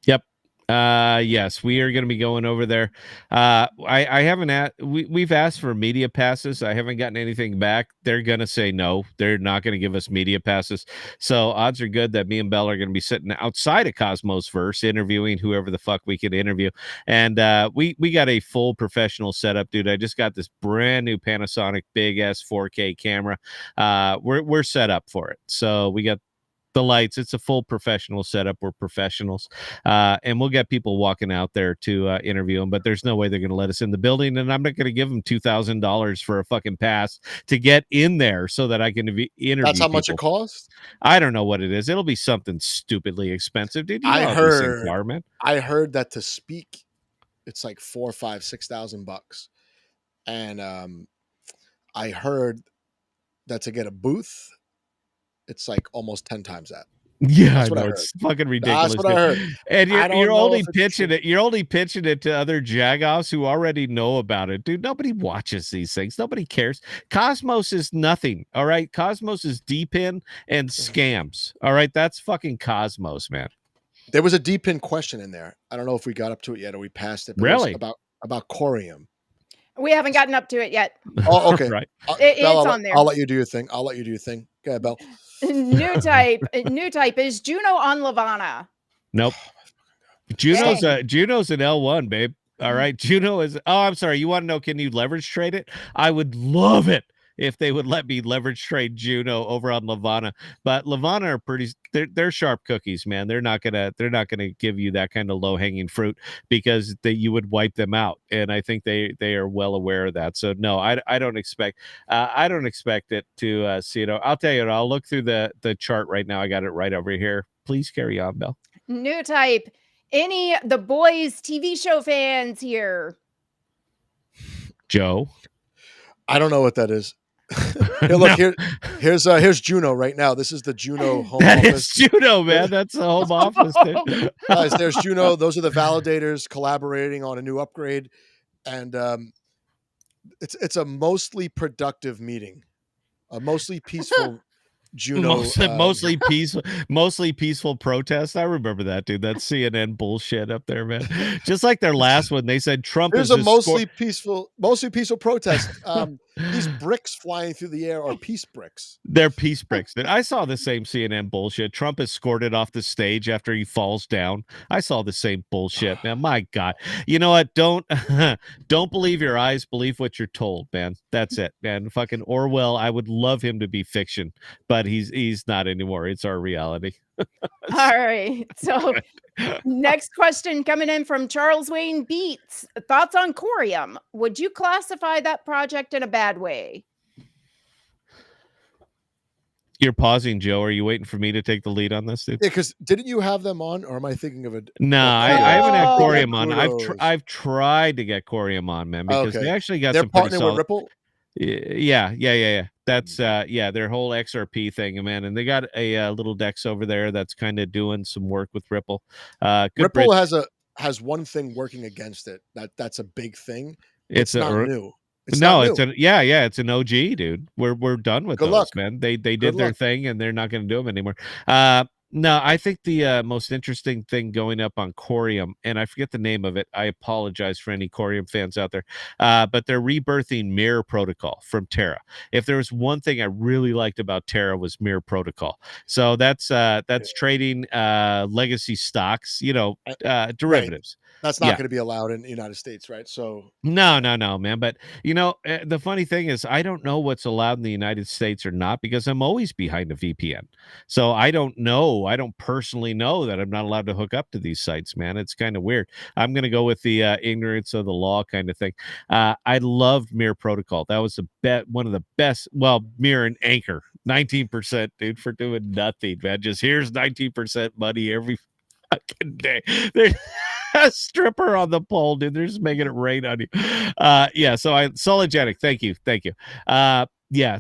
Yep. Yes, we are going to be going over there. I haven't we've asked for media passes. I haven't gotten anything back. They're going to say no. They're not going to give us media passes. So odds are good that me and Bell are going to be sitting outside of Cosmos Verse interviewing whoever the fuck we could interview. And we got a full professional setup, dude. I just got this brand new Panasonic big S 4K camera. We're set up for it. So we got the lights. It's a full professional setup. We're professionals, and we'll get people walking out there to interview them. But there's no way they're going to let us in the building, and I'm not going to give them $2,000 for a fucking pass to get in there so that I can interview. That's how much people. it costs. I don't know what it is. It'll be something stupidly expensive, dude. You know how these things are, man. I heard that to speak, it's like $4,000, $5,000, $6,000, and I heard that to get a booth, it's like almost 10 times that. Yeah, I know, it's fucking ridiculous. That's what I heard. And you're only pitching it. You're only pitching it to other jagoffs who already know about it, dude. Nobody watches these things. Nobody cares. Cosmos is nothing. All right, Cosmos is deep in and scams. All right, that's fucking Cosmos, man. There was a deep in question in there. I don't know if we got up to it yet or we passed it. But really? It was about corium. We haven't gotten up to it yet. Oh, okay. Right. It's on there. I'll let you do your thing. Go ahead, Belle. New type is Juno on Lavana. Nope. Juno's an L1, babe. All right. Juno is. Oh, I'm sorry. You want to know? Can you leverage trade it? I would love it if they would let me leverage trade Juno over on Lavana. But Lavana are they're sharp cookies, man. They're not gonna give you that kind of low hanging fruit because you would wipe them out. And I think they are well aware of that. So no, I don't expect it to see it. I'll tell you, I'll look through the chart right now. I got it right over here. Please carry on, Belle. New type. Any The Boys TV show fans here? Joe. I don't know what that is. Here, look, here's Juno right now. This is the Juno home office. That is Juno, man. That's the home office. Dude. Guys, there's Juno. Those are the validators collaborating on a new upgrade, and it's a mostly productive meeting, a mostly peaceful Juno. Mostly peaceful protest. I remember that, dude. That's CNN bullshit up there, man. Just like their last one, they said Trump is a mostly peaceful protest. These bricks flying through the air are peace bricks. They're peace bricks. I saw the same CNN bullshit. Trump is escorted off the stage after he falls down. I saw the same bullshit, man. My God. You know what? Don't believe your eyes. Believe what you're told, man. That's it, man. Fucking Orwell. I would love him to be fiction, but he's not anymore. It's our reality. All right. So next question coming in from Charles Wayne Beats. Thoughts on Corium? Would you classify that project in a bad way? You're pausing, Joe. Are you waiting for me to take the lead on this, dude? Yeah, because didn't you have them on, or am I thinking of it? No, I haven't had Corium on. I've tried to get Corium on, man, because they actually got some pretty solid. They're partnering with Ripple. Yeah. That's their whole XRP thing, man, and they got a little DEX over there that's kind of doing some work with Ripple. Ripple has one thing working against it. That's a big thing. It's not new. It's an OG, dude. We're done with those, man. They did their thing, and they're not going to do them anymore. No, I think the most interesting thing going up on Corium, and I forget the name of it. I apologize for any Corium fans out there, but they're rebirthing Mirror Protocol from Terra. If there was one thing I really liked about Terra was Mirror Protocol. So that's trading legacy stocks, derivatives. Right. That's not going to be allowed in the United States, right? So no, man. But the funny thing is, I don't know what's allowed in the United States or not because I'm always behind a VPN. So I don't know. I don't personally know that I'm not allowed to hook up to these sites, man. It's kind of weird. I'm going to go with the ignorance of the law kind of thing. I loved Mirror Protocol. That was one of the best. Well, Mirror and Anchor, 19%, dude, for doing nothing, man. Just here's 19% money every fucking day. There's a stripper on the pole, dude. They're just making it rain on you. So Sologenic. Thank you.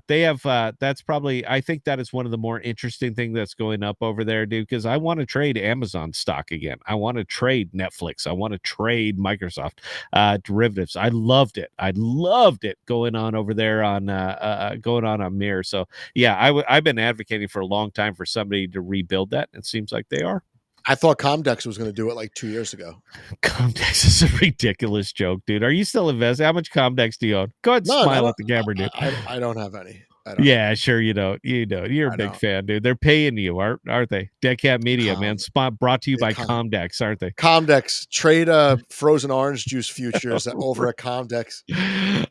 They have that's probably, I think that is one of the more interesting things that's going up over there, dude, because I want to trade Amazon stock again. I want to trade Netflix. I want to trade Microsoft derivatives. I loved it going on over there on Mirror. So yeah, I've been advocating for a long time for somebody to rebuild that. It seems like they are. I thought Comdex was going to do it like 2 years ago. Comdex is a ridiculous joke, dude. Are you still invested? How much Comdex do you own? Go ahead and smile at the camera, dude. I don't have any. Yeah, sure you don't. You don't. You're a big fan, dude. They're paying you, aren't they? Dead Cat Media, man. Spot brought to you by Comdex, aren't they? Comdex. Trade frozen orange juice futures over at Comdex.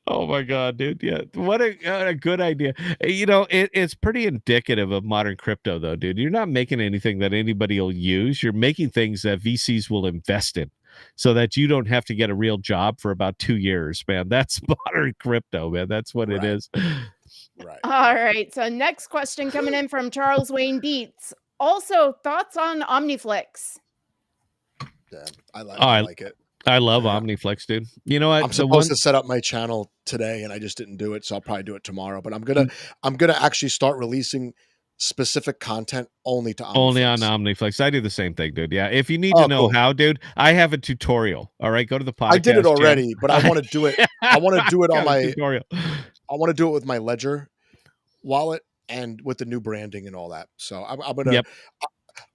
Oh my god, dude. Yeah. What a good idea. You know, it's pretty indicative of modern crypto though, dude. You're not making anything that anybody will use. You're making things that VCs will invest in so that you don't have to get a real job for about 2 years, man. That's modern crypto, man. That's what it is. Right. All right. So next question coming in from Charles Wayne Beats. Also, thoughts on OmniFlix? Yeah, I like it. I love OmniFlix, dude. You know what? I'm supposed to set up my channel today, and I just didn't do it, so I'll probably do it tomorrow. But I'm gonna actually start releasing specific content only to OmniFlix. Only on OmniFlix. I do the same thing, dude. Yeah. If you need to know how, dude, I have a tutorial. All right, go to the podcast. I did it already, but I want to do it. I want to do it on my tutorial. I want to do it with my Ledger wallet and with the new branding and all that. So I'm gonna. Yep.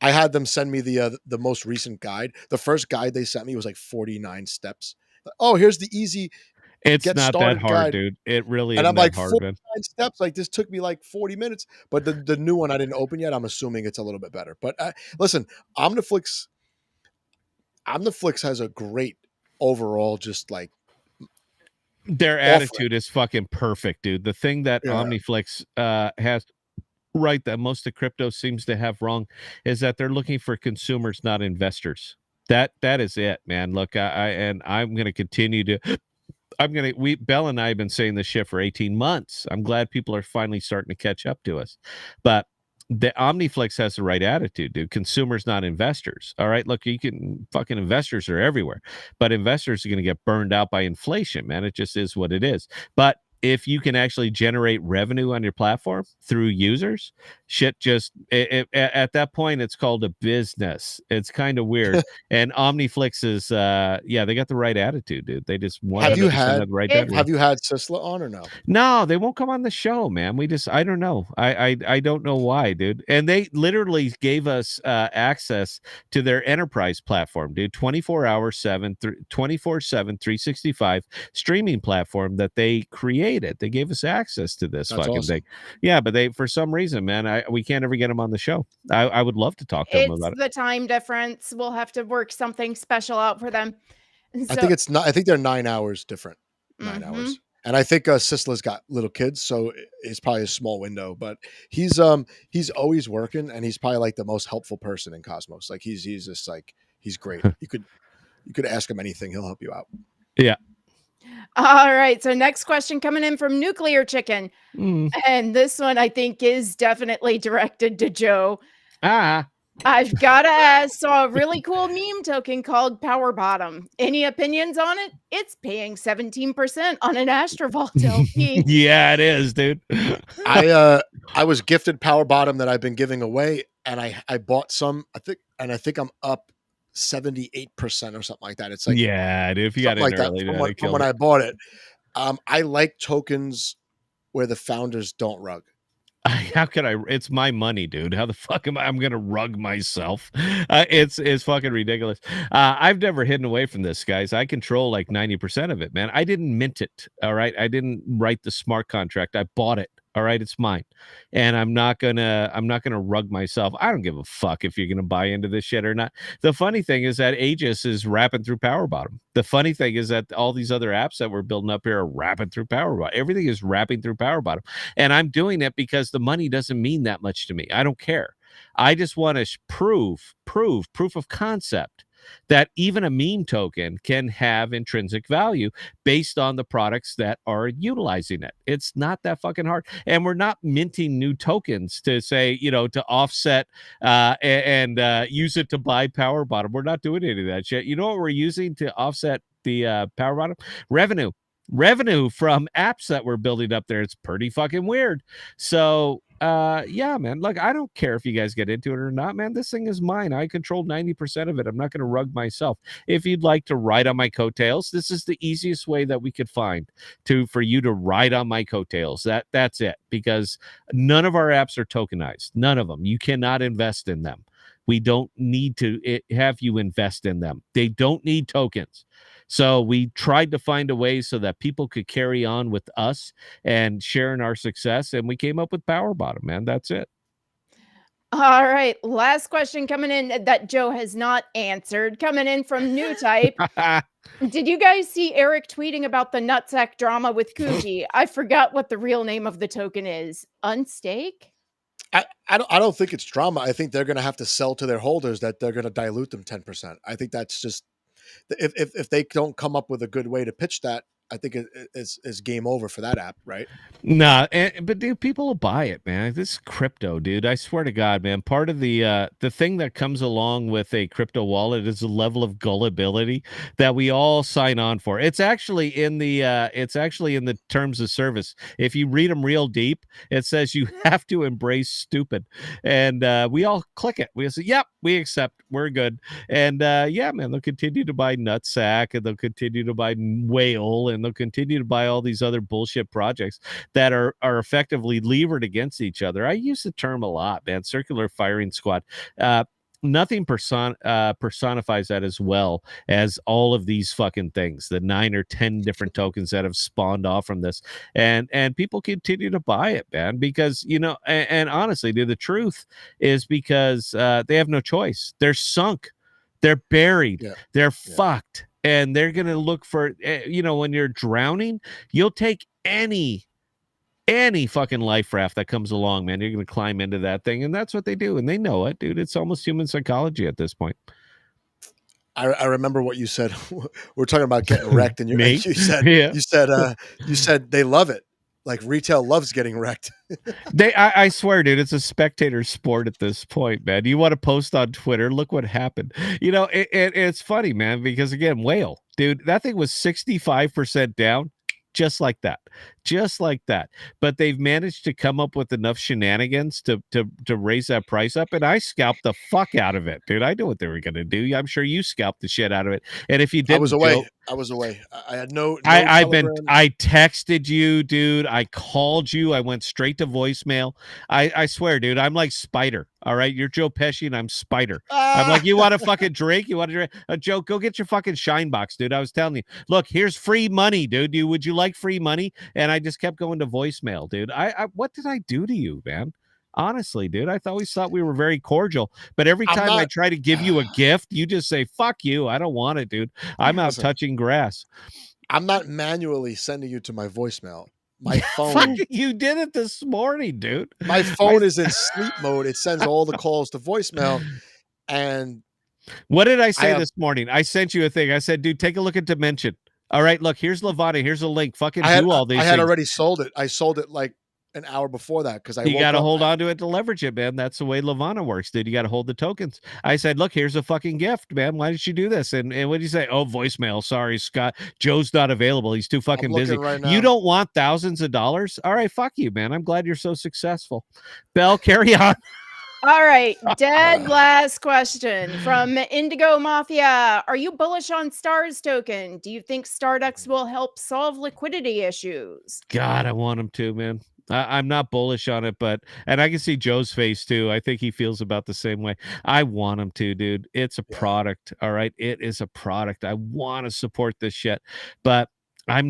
I had them send me the most recent guide. The first guide they sent me was like 49 steps. Oh, here's the easy. It's not that hard, guide. Dude. It really and isn't I'm like that hard, 49 man. steps. Like this took me like 40 minutes. But the new one I didn't open yet. I'm assuming it's a little bit better. But listen, OmniFlix has a great overall, just like their attitude is fucking perfect, dude. The thing that OmniFlix has right that most of crypto seems to have wrong is that they're looking for consumers, not investors. That is it, man. Look, I'm going to continue to. Bell and I have been saying this shit for 18 months. I'm glad people are finally starting to catch up to us, but the OmniFlix has the right attitude, dude. Consumers, not investors. All right. Look, fucking investors are everywhere, but investors are going to get burned out by inflation, man. It just is what it is. But if you can actually generate revenue on your platform through users, shit just at that point, it's called a business. It's kind of weird. And OmniFlix is, they got the right attitude, dude. They just want have you had Sisla on or no? No, they won't come on the show, man. I don't know. I don't know why, dude. And they literally gave us access to their enterprise platform, dude. 24/7, 365 streaming platform that they created. They gave us access to this fucking thing. Yeah, but for some reason, man, we can't ever get them on the show. I would love to talk to them about it. It's the time difference. We'll have to work something special out for them. I think they're 9 hours different. 9 hours. And I think Sisla's got little kids, so it's probably a small window. But he's always working, and he's probably like the most helpful person in Cosmos. Like he's just like he's great. You could ask him anything; he'll help you out. Yeah. All right. So next question coming in from Nuclear Chicken. And this one I think is definitely directed to Joe. I've got to ask, saw a really cool meme token called Power Bottom. Any opinions on it? It's paying 17% on an Astrovault LP. Yeah, it is, dude. I was gifted Power Bottom that I've been giving away, and I bought some, I think I'm up 78% or something like that. It's like, yeah, dude, if you got it early, from when I bought it. I like tokens where the founders don't rug. How could I? It's my money, dude. How the fuck I'm gonna rug myself? It's fucking ridiculous. I've never hidden away from this, guys. I control like 90% of it, man. I didn't mint it. All right, I didn't write the smart contract. I bought it. All right, it's mine, and I'm not gonna rug myself. I don't give a fuck if you're gonna buy into this shit or not. The funny thing is that Aegis is wrapping through Power Bottom. The funny thing is that all these other apps that we're building up here are wrapping through Power Bottom. Everything is wrapping through Power Bottom, and I'm doing it because the money doesn't mean that much to me. I don't care. I just want to proof of concept that even a meme token can have intrinsic value based on the products that are utilizing it. It's not that fucking hard. And we're not minting new tokens to say, to offset and use it to buy Power Bottom. We're not doing any of that shit. You know what we're using to offset the Power Bottom? Revenue from apps that we're building up there. It's pretty fucking weird. So yeah, man, look, I don't care if you guys get into it or not, man. This thing is mine. I control 90% of it. I'm not going to rug myself. If you'd like to ride on my coattails, this is the easiest way that we could find for you to ride on my coattails. That's it, because none of our apps are tokenized. None of them. You cannot invest in them. We don't need to have you invest in them. They don't need tokens. So we tried to find a way so that people could carry on with us and share in our success. And we came up with Power Bottom, man. That's it. All right, last question coming in that Joe has not answered, coming in from New Type. Did you guys see Eric tweeting about the nutsack drama with Kuji? I forgot what the real name of the token is. Unstake? I don't think it's drama. I think they're going to have to sell to their holders that they're going to dilute them 10%. I think that's just if they don't come up with a good way to pitch that, I think it's game over for that app, right? Nah, but dude, people will buy it, man. This is crypto, dude. I swear to God, man. Part of the thing that comes along with a crypto wallet is a level of gullibility that we all sign on for. It's actually in the terms of service. If you read them real deep, it says you have to embrace stupid, and we all click it. We say, "Yep, we accept. We're good." And yeah, man, they'll continue to buy Nutsack, and they'll continue to buy Whale, and they'll continue to buy all these other bullshit projects that are effectively levered against each other. I use the term a lot, man. Circular firing squad. Nothing personifies that as well as all of these fucking things, the 9 or 10 different tokens that have spawned off from this, and people continue to buy it, man, because and honestly, dude, the truth is because they have no choice. They're sunk, they're buried, they're fucked, and they're gonna look for when you're drowning, you'll take any fucking life raft that comes along, man. You're going to climb into that thing, and that's what they do, and they know it, dude. It's almost human psychology at this point. I remember what you said. We're talking about getting wrecked, and you said you said they love it. Like retail loves getting wrecked. I swear, dude, it's a spectator sport at this point, man. You want to post on Twitter? Look what happened. It's funny, man, because again, Whale, dude, that thing was 65% down. Just like that. But they've managed to come up with enough shenanigans to raise that price up, and I scalped the fuck out of it, dude. I knew what they were going to do. I'm sure you scalped the shit out of it. And if you didn't, I was away. I had no. I texted you, dude. I called you. I went straight to voicemail. I swear, dude. I'm like Spider. All right, you're Joe Pesci, and I'm Spider. I'm like, you want a fucking drink? You want to drink? Joe, go get your fucking shine box, dude. I was telling you, look, here's free money, dude. Would you like free money? And I just kept going to voicemail, dude. What did I do to you, man? Honestly, dude, I always thought we were very cordial, but every time I try to give you a gift, you just say, fuck you. I don't want it, dude. I'm out touching grass. I'm not manually sending you to my voicemail. My phone. You did it this morning, dude. My phone is in sleep mode. It sends all the calls to voicemail. And what did I say this morning? I sent you a thing. I said, dude, take a look at Dimension. All right, look, here's Levana. Here's a link. Fucking do all these things. I had already sold it. I sold it like an hour before that because you got to hold on to it to leverage it, man. That's the way Levana works, dude. You got to hold the tokens. I said, look, here's a fucking gift, man. Why did you do this? And what did you say? Oh, voicemail. Sorry, Scott. Joe's not available. He's too fucking busy. Right now. You don't want thousands of dollars? All right, fuck you, man. I'm glad you're so successful. Bell, carry on. All right, dead last question from Indigo Mafia. Are you bullish on STARS token? Do you think Starducks will help solve liquidity issues? God, I want them to, man. I'm not bullish on it, and I can see Joe's face too. I think he feels about the same way. I want him to, dude. It's a product, all right? It is a product. I want to support this shit, but I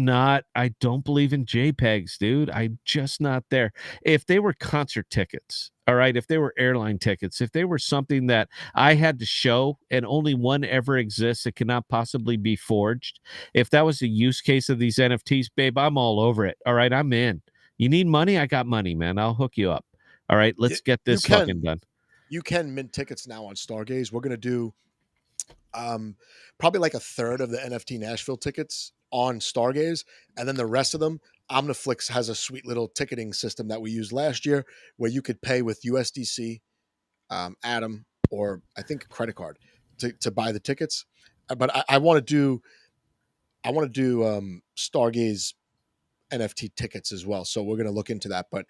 don't believe in JPEGs, dude. I'm just not there. If they were concert tickets, all right, if they were airline tickets, if they were something that I had to show and only one ever exists, it cannot possibly be forged. If that was the use case of these NFTs, babe, I'm all over it. All right, I'm in. You need money? I got money, man. I'll hook you up. All right, let's get this fucking done. You can mint tickets now on Stargaze. We're going to do probably like a third of the NFT Nashville tickets on Stargaze, and then the rest of them, Omniflix has a sweet little ticketing system that we used last year where you could pay with USDC, Atom, or I think a credit card to buy the tickets. But I want to do Stargaze NFT tickets as well. So we're going to look into that. But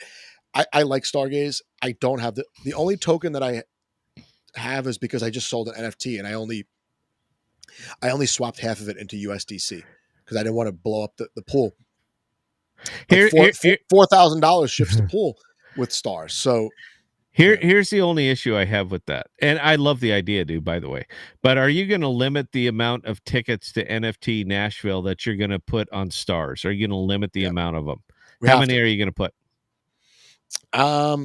I like Stargaze. I don't have the only token that I have is because I just sold an NFT and I only swapped half of it into USDC because I didn't want to blow up the pool. $4,000 shifts the pool with stars. So Here's the only issue I have with that. And I love the idea, dude, by the way. But are you going to limit the amount of tickets to NFT Nashville that you're going to put on Stars? Are you going to limit the amount of them? How many are you going to put? I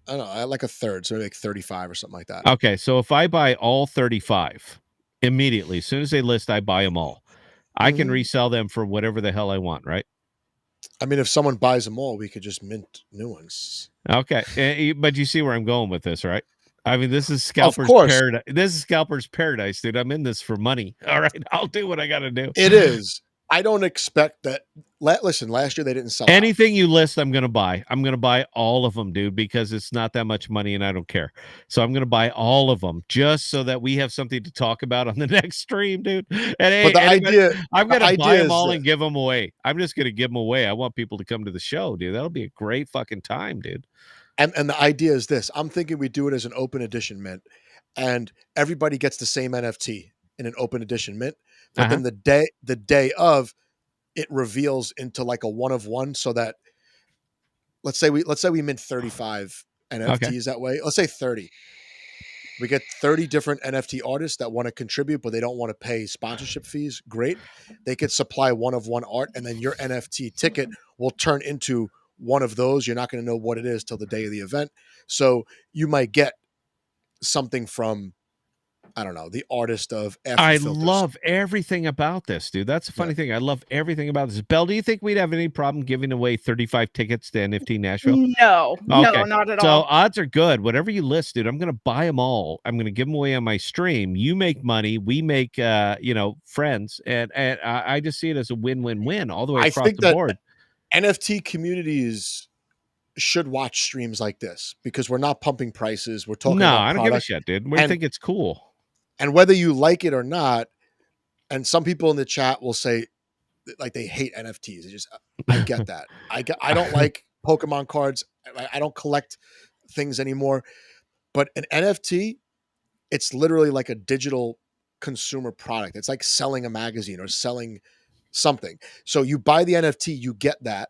don't know. I like a third, so maybe like 35 or something like that. Okay, so if I buy all 35 immediately, as soon as they list, I buy them all. I can resell them for whatever the hell I want, right? I mean, if someone buys them all, we could just mint new ones. Okay, but you see where I'm going with this, right? I mean, this is scalper's paradise. This is scalper's paradise, dude. I'm in this for money. All right, I'll do what I got to do. It is. I don't expect that. Listen, last year they didn't sell anything you list. I'm gonna buy. I'm gonna buy all of them, dude, because it's not that much money, and I don't care. So I'm gonna buy all of them just so that we have something to talk about on the next stream, dude. And hey, but the idea, I'm gonna buy them all and give them away. I'm just gonna give them away. I want people to come to the show, dude. That'll be a great fucking time, dude. And the idea is this: I'm thinking we do it as an open edition mint, and everybody gets the same NFT in an open edition mint. But then the day of, it reveals into like a one of one, so that let's say we mint 35 NFTs that way. Let's say 30. We get 30 different NFT artists that want to contribute, but they don't want to pay sponsorship fees. Great. They could supply one of one art, and then your NFT ticket will turn into one of those. You're not going to know what it is till the day of the event. So you might get something from, I don't know, the artist of I love everything about this, dude. That's a funny thing. I love everything about this. Belle, do you think we'd have any problem giving away 35 tickets to NFT Nashville? No, no, not at all. So odds are good. Whatever you list, dude, I'm going to buy them all. I'm going to give them away on my stream. You make money. We make, friends. And I just see it as a win-win-win all the way across the board. NFT communities should watch streams like this because we're not pumping prices. We're talking about I don't give a shit, dude. We think it's cool. And whether you like it or not, and some people in the chat will say like they hate NFTs. I get that. I don't like Pokemon cards. I don't collect things anymore. But an NFT, it's literally like a digital consumer product. It's like selling a magazine or selling something. So you buy the NFT, you get that.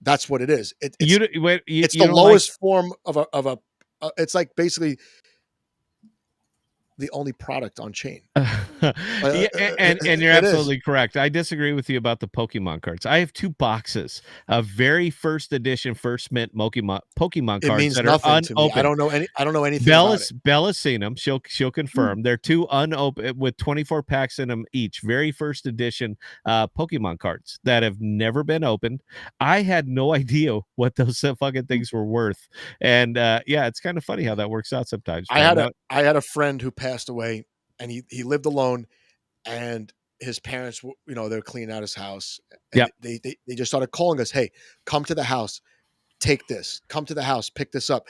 That's what it is. It's the lowest form of a. It's like basically the only product on chain. And you're absolutely correct. I disagree with you about the Pokemon cards. I have 2 boxes of very first edition, first mint Pokemon cards that are unopened. I don't know anything about it. Bella's seen them. She'll confirm. They're 2 unopened with 24 packs in them each. Very first edition Pokemon cards that have never been opened. I had no idea what those fucking things were worth. And it's kind of funny how that works out sometimes. I had a friend who passed away, and he lived alone, and his parents, they're cleaning out his house. And they just started calling us, hey, come to the house, take this, come to the house, pick this up.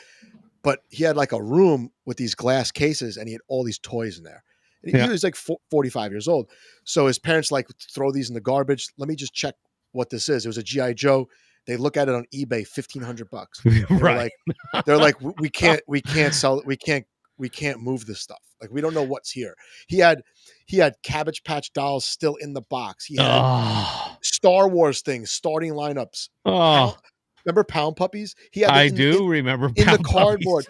But he had like a room with these glass cases, and he had all these toys in there. And he was like 45 years old. So his parents like, throw these in the garbage. Let me just check what this is. It was a G.I. Joe. They look at it on eBay, $1,500. Right. They're like, we can't sell it. We can't move this stuff. Like, we don't know what's here. He had Cabbage Patch dolls still in the box. He had Star Wars things, starting lineups. Remember Pound Puppies? He had remember in the cardboard.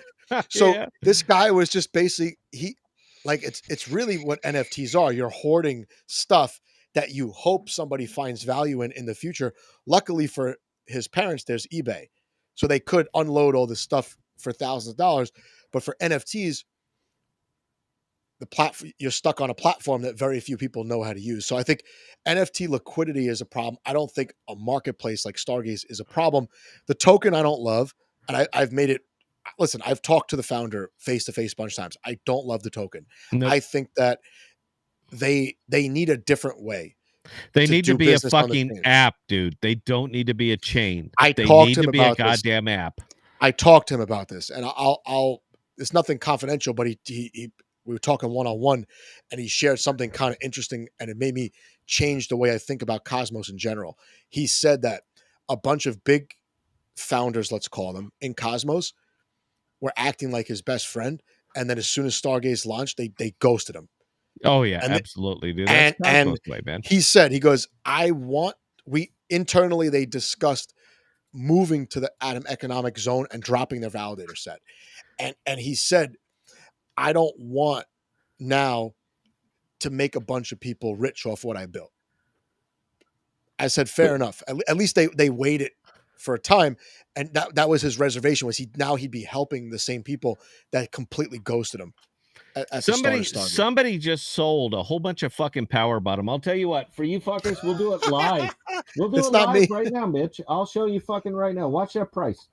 So this guy was just basically it's really what NFTs are. You're hoarding stuff that you hope somebody finds value in the future. Luckily for his parents, there's eBay, so they could unload all this stuff for thousands of dollars. But for NFTs, you're stuck on a platform that very few people know how to use. So I think NFT liquidity is a problem. I don't think a marketplace like Stargaze is a problem. The token I don't love, and I've made it. Listen, I've talked to the founder face to face a bunch of times. I don't love the token. Nope. I think that they need a different way. They need to be a fucking app, dude. They don't need to be a chain. They need to be a goddamn app. I talked to him about this, and I'll. It's nothing confidential, but we were talking one-on-one, and he shared something kind of interesting, and it made me change the way I think about Cosmos in general. He said that a bunch of big founders, let's call them, in Cosmos were acting like his best friend, and then as soon as Stargaze launched, they ghosted him. Oh yeah, absolutely, dude. That's Cosmos way, man. He goes, internally they discussed moving to the atom economic zone and dropping their validator set. And he said, I don't want now to make a bunch of people rich off what I built. I said, fair enough. At least they waited for a time. And that was his reservation, was he'd be helping the same people that completely ghosted him at the start of Stargate. Somebody just sold a whole bunch of fucking power bottom. I'll tell you what, for you fuckers, we'll do it live. We'll do It's it not live me. right now, Mitch. I'll show you fucking right now. Watch that price.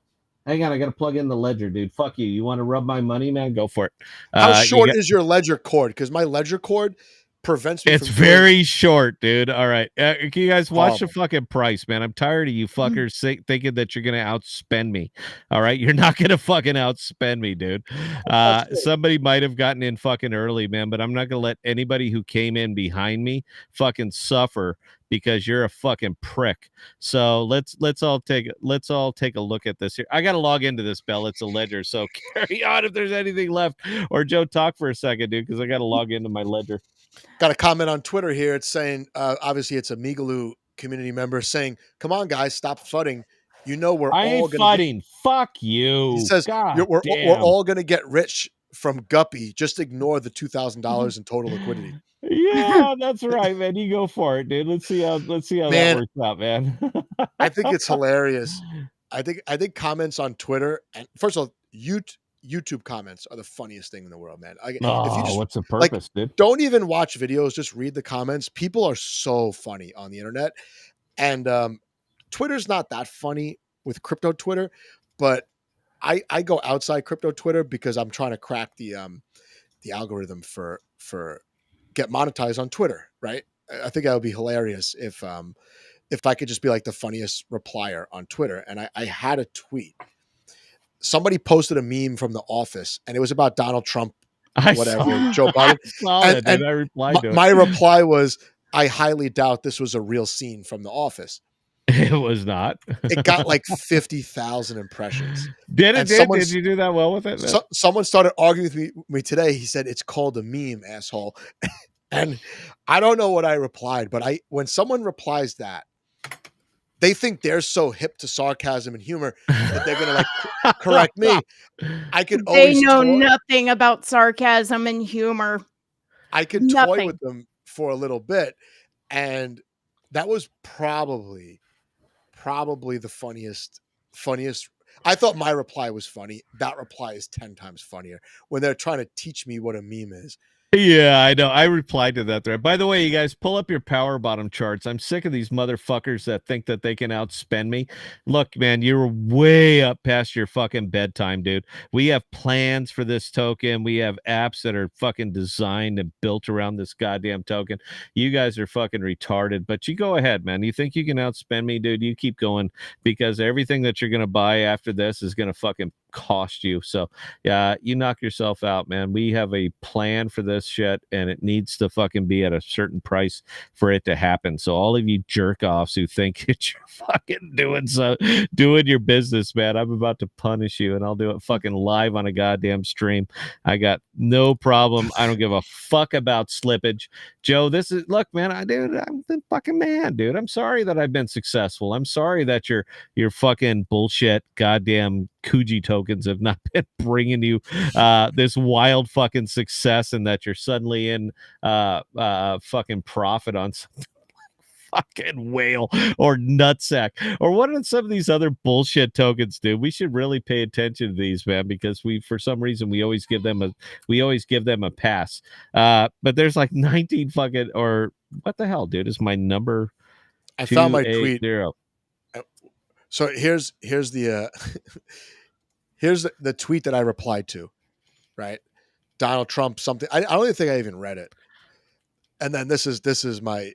Hang on, I gotta plug in the ledger, dude. Fuck you. You want to rub my money, man? Go for it. How short is your ledger cord? Because my ledger cord prevents me. It's very short, dude. All right, can you guys watch the Horrible. fucking price, man? I'm tired of you fuckers thinking that you're gonna outspend me. All right, you're not gonna fucking outspend me, dude. Somebody might have gotten in fucking early, man, but I'm not gonna let anybody who came in behind me fucking suffer because you're a fucking prick. So let's all take a look at this here. I gotta log into this, Bell. It's a ledger, so carry on if there's anything left. Or Joe, talk for a second, dude, because I gotta log into my ledger. Got a comment on Twitter here. It's saying, obviously it's a MIGALOOOO community member saying, come on, guys, stop fudding. You know, I ain't fighting. Fuck you. He says, we're all going to get rich from Guppy. Just ignore the $2,000 in total liquidity. Yeah, that's right, man. You go for it, dude. Let's see how that works out, man. I think it's hilarious. I think comments on Twitter, and first of all, YouTube comments are the funniest thing in the world, man. If you just, what's the purpose, dude? Don't even watch videos, just read the comments. People are so funny on the internet. And Twitter's not that funny with crypto Twitter, but I go outside crypto Twitter because I'm trying to crack the algorithm for get monetized on Twitter, right? I think that would be hilarious if I could just be like the funniest replier on Twitter. And I had a tweet. Somebody posted a meme from The Office, and it was about Donald Trump, whatever, Joe Biden. And I replied to it. My reply was, I highly doubt this was a real scene from The Office. It was not. It got like 50,000 impressions. Did it? Did you do that well with it? Someone started arguing with me today. He said, it's called a meme, asshole. And I don't know what I replied, but when someone replies that, they think they're so hip to sarcasm and humor that they're going to correct me. I could always nothing about sarcasm and humor. I could toy with them for a little bit. And that was probably the funniest. I thought my reply was funny. That reply is 10 times funnier when they're trying to teach me what a meme is. Yeah, I know. I replied to that thread. By the way, you guys, pull up your power bottom charts. I'm sick of these motherfuckers that think that they can outspend me. Look, man, you're way up past your fucking bedtime, dude. We have plans for this token. We have apps that are fucking designed and built around this goddamn token. You guys are fucking retarded, but you go ahead, man. You think you can outspend me, dude? You keep going, because everything that you're going to buy after this is going to fucking cost you. So yeah, you knock yourself out, man. We have a plan for this shit, and it needs to fucking be at a certain price for it to happen. So all of you jerk offs who think that you're fucking doing your business, man, I'm about to punish you, and I'll do it fucking live on a goddamn stream. I got no problem. I don't give a fuck about slippage. Joe, look, man, I'm the fucking man, dude. I'm sorry that I've been successful. I'm sorry that your fucking bullshit goddamn Kuji tokens have not been bringing you this wild fucking success, and that you're suddenly in fucking profit on something like fucking whale or nutsack or what are some of these other bullshit tokens, dude. We should really pay attention to these, man, because for some reason we always give them a pass. But there's like 19 fucking, or what the hell, dude, is my number? I found my tweet. 280. So here's the here's the tweet that I replied to, right? Donald Trump something. I don't even think I even read it. And then this is my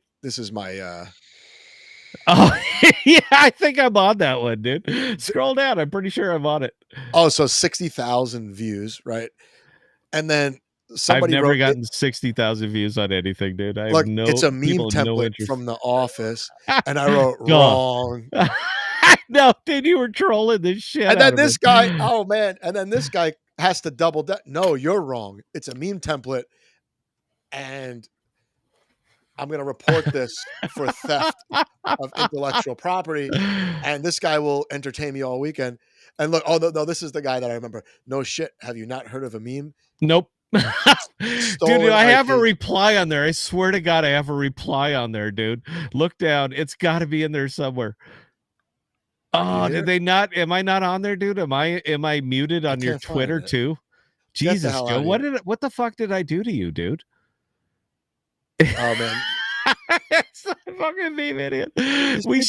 oh yeah, I think I'm on that one, dude. Scroll down. I'm pretty sure I'm on it. Oh, so 60,000 views, right? And then somebody I've never gotten 60,000 views on anything, dude. It's a meme template from The Office, and I wrote wrong. No, dude, you were trolling this shit. And then this guy, oh man, and then this guy has to double that. No, you're wrong. It's a meme template. And I'm going to report this for theft of intellectual property, and this guy will entertain me all weekend. And look, oh no, this is the guy that I remember. No shit, have you not heard of a meme? Nope. Dude, I have a reply on there. I swear to God, I have a reply on there, dude. Look down. It's got to be in there somewhere. Oh, did they not? Am I not on there, dude? Am I muted on your Twitter too? Jesus, Joe, what the fuck did I do to you, dude? Oh man. It's a fucking meme, idiot. We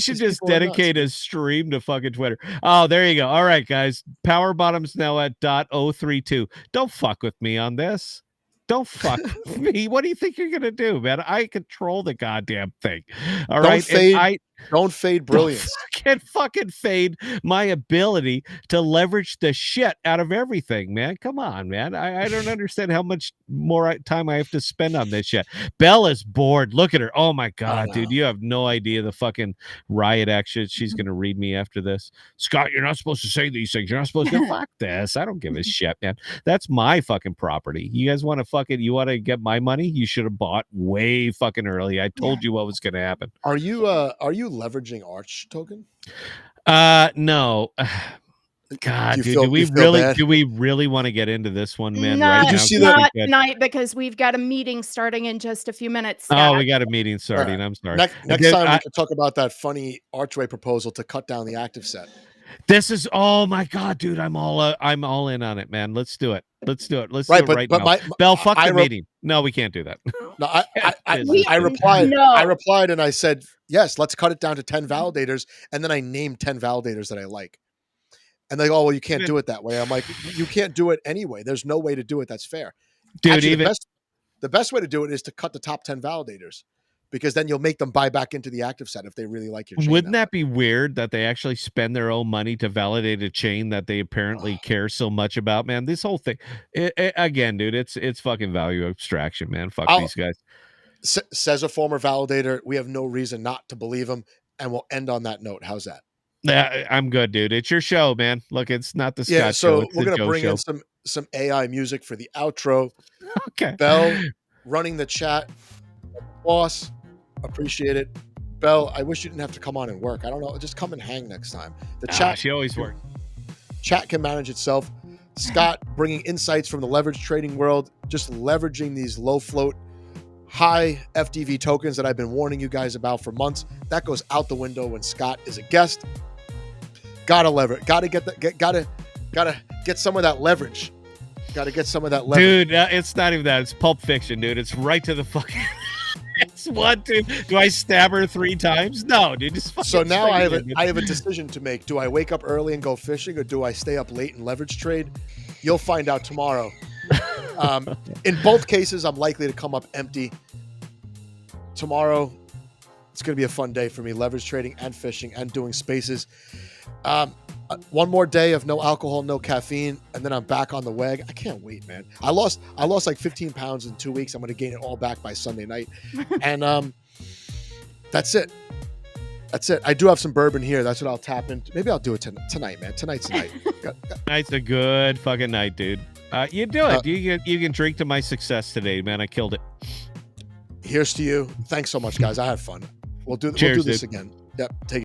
should just dedicate a stream to fucking Twitter. Oh, there you go. All right, guys. Power bottom's now at .032. Don't fuck with me on this. Don't fuck with me. What do you think you're gonna do, man? I control the goddamn thing. All right. Don't fade brilliance. Can't fucking fade my ability to leverage the shit out of everything, man. Come on, man. I don't understand how much more time I have to spend on this shit. Bella's bored. Look at her. Oh my God, dude. You have no idea the fucking riot action she's going to read me after this. Scott, you're not supposed to say these things. You're not supposed to fuck this. I don't give a shit, man. That's my fucking property. You guys want to get my money? You should have bought way fucking early. I told you what was going to happen. Are you leveraging Arch token? No. God, dude, do we really want to get into this one, man? Not tonight, because we've got a meeting starting in just a few minutes. Scott. Oh, we got a meeting starting. Right. I'm sorry. Next time we can talk about that funny Archway proposal to cut down the active set. This is, oh my God, dude, I'm all in on it, man. Let's do it. Let's do it right now. Bell, fuck the meeting. No, we can't do that. No, I replied and I said, yes, let's cut it down to 10 validators. And then I named 10 validators that I like. And they go, oh, well, you can't do it that way. I'm like, you can't do it anyway. There's no way to do it that's fair. Dude, actually, the best way to do it is to cut the top 10 validators, because then you'll make them buy back into the active set if they really like your chain. Wouldn't that be weird that they actually spend their own money to validate a chain that they apparently care so much about, man? This whole thing, again, dude, it's fucking value abstraction, man. Fuck these guys. Says a former validator, we have no reason not to believe him, and we'll end on that note. How's that? Yeah, I'm good, dude. It's your show, man. Look, it's not the Scott show. So we're gonna bring in some AI music for the outro. Okay. Bell running the chat. Boss, appreciate it. Bell, I wish you didn't have to come on and work. I don't know. Just come and hang next time. Chat. She always works. Chat can manage itself. Scott bringing insights from the leverage trading world, just leveraging these low float, high FDV tokens that I've been warning you guys about for months. That goes out the window when Scott is a guest. Gotta leverage. Gotta get some of that leverage. Gotta get some of that leverage. Dude, it's not even that. It's Pulp Fiction, dude. It's right to the fucking... It's one, two. Do I stab her 3 times? No, dude. Just so now I have a decision to make. Do I wake up early and go fishing, or do I stay up late and leverage trade? You'll find out tomorrow. In both cases, I'm likely to come up empty. Tomorrow, it's going to be a fun day for me, leverage trading and fishing and doing spaces. One more day of no alcohol, no caffeine, and then I'm back on the WEG. I can't wait, man. I lost like 15 pounds in 2 weeks. I'm going to gain it all back by Sunday night. And that's it. That's it. I do have some bourbon here. That's what I'll tap into. Maybe I'll do it tonight, man. Tonight's the night. Tonight's a good fucking night, dude. You do it. You can drink to my success today, man. I killed it. Here's to you. Thanks so much, guys. I had fun. We'll do this again. Yep. Take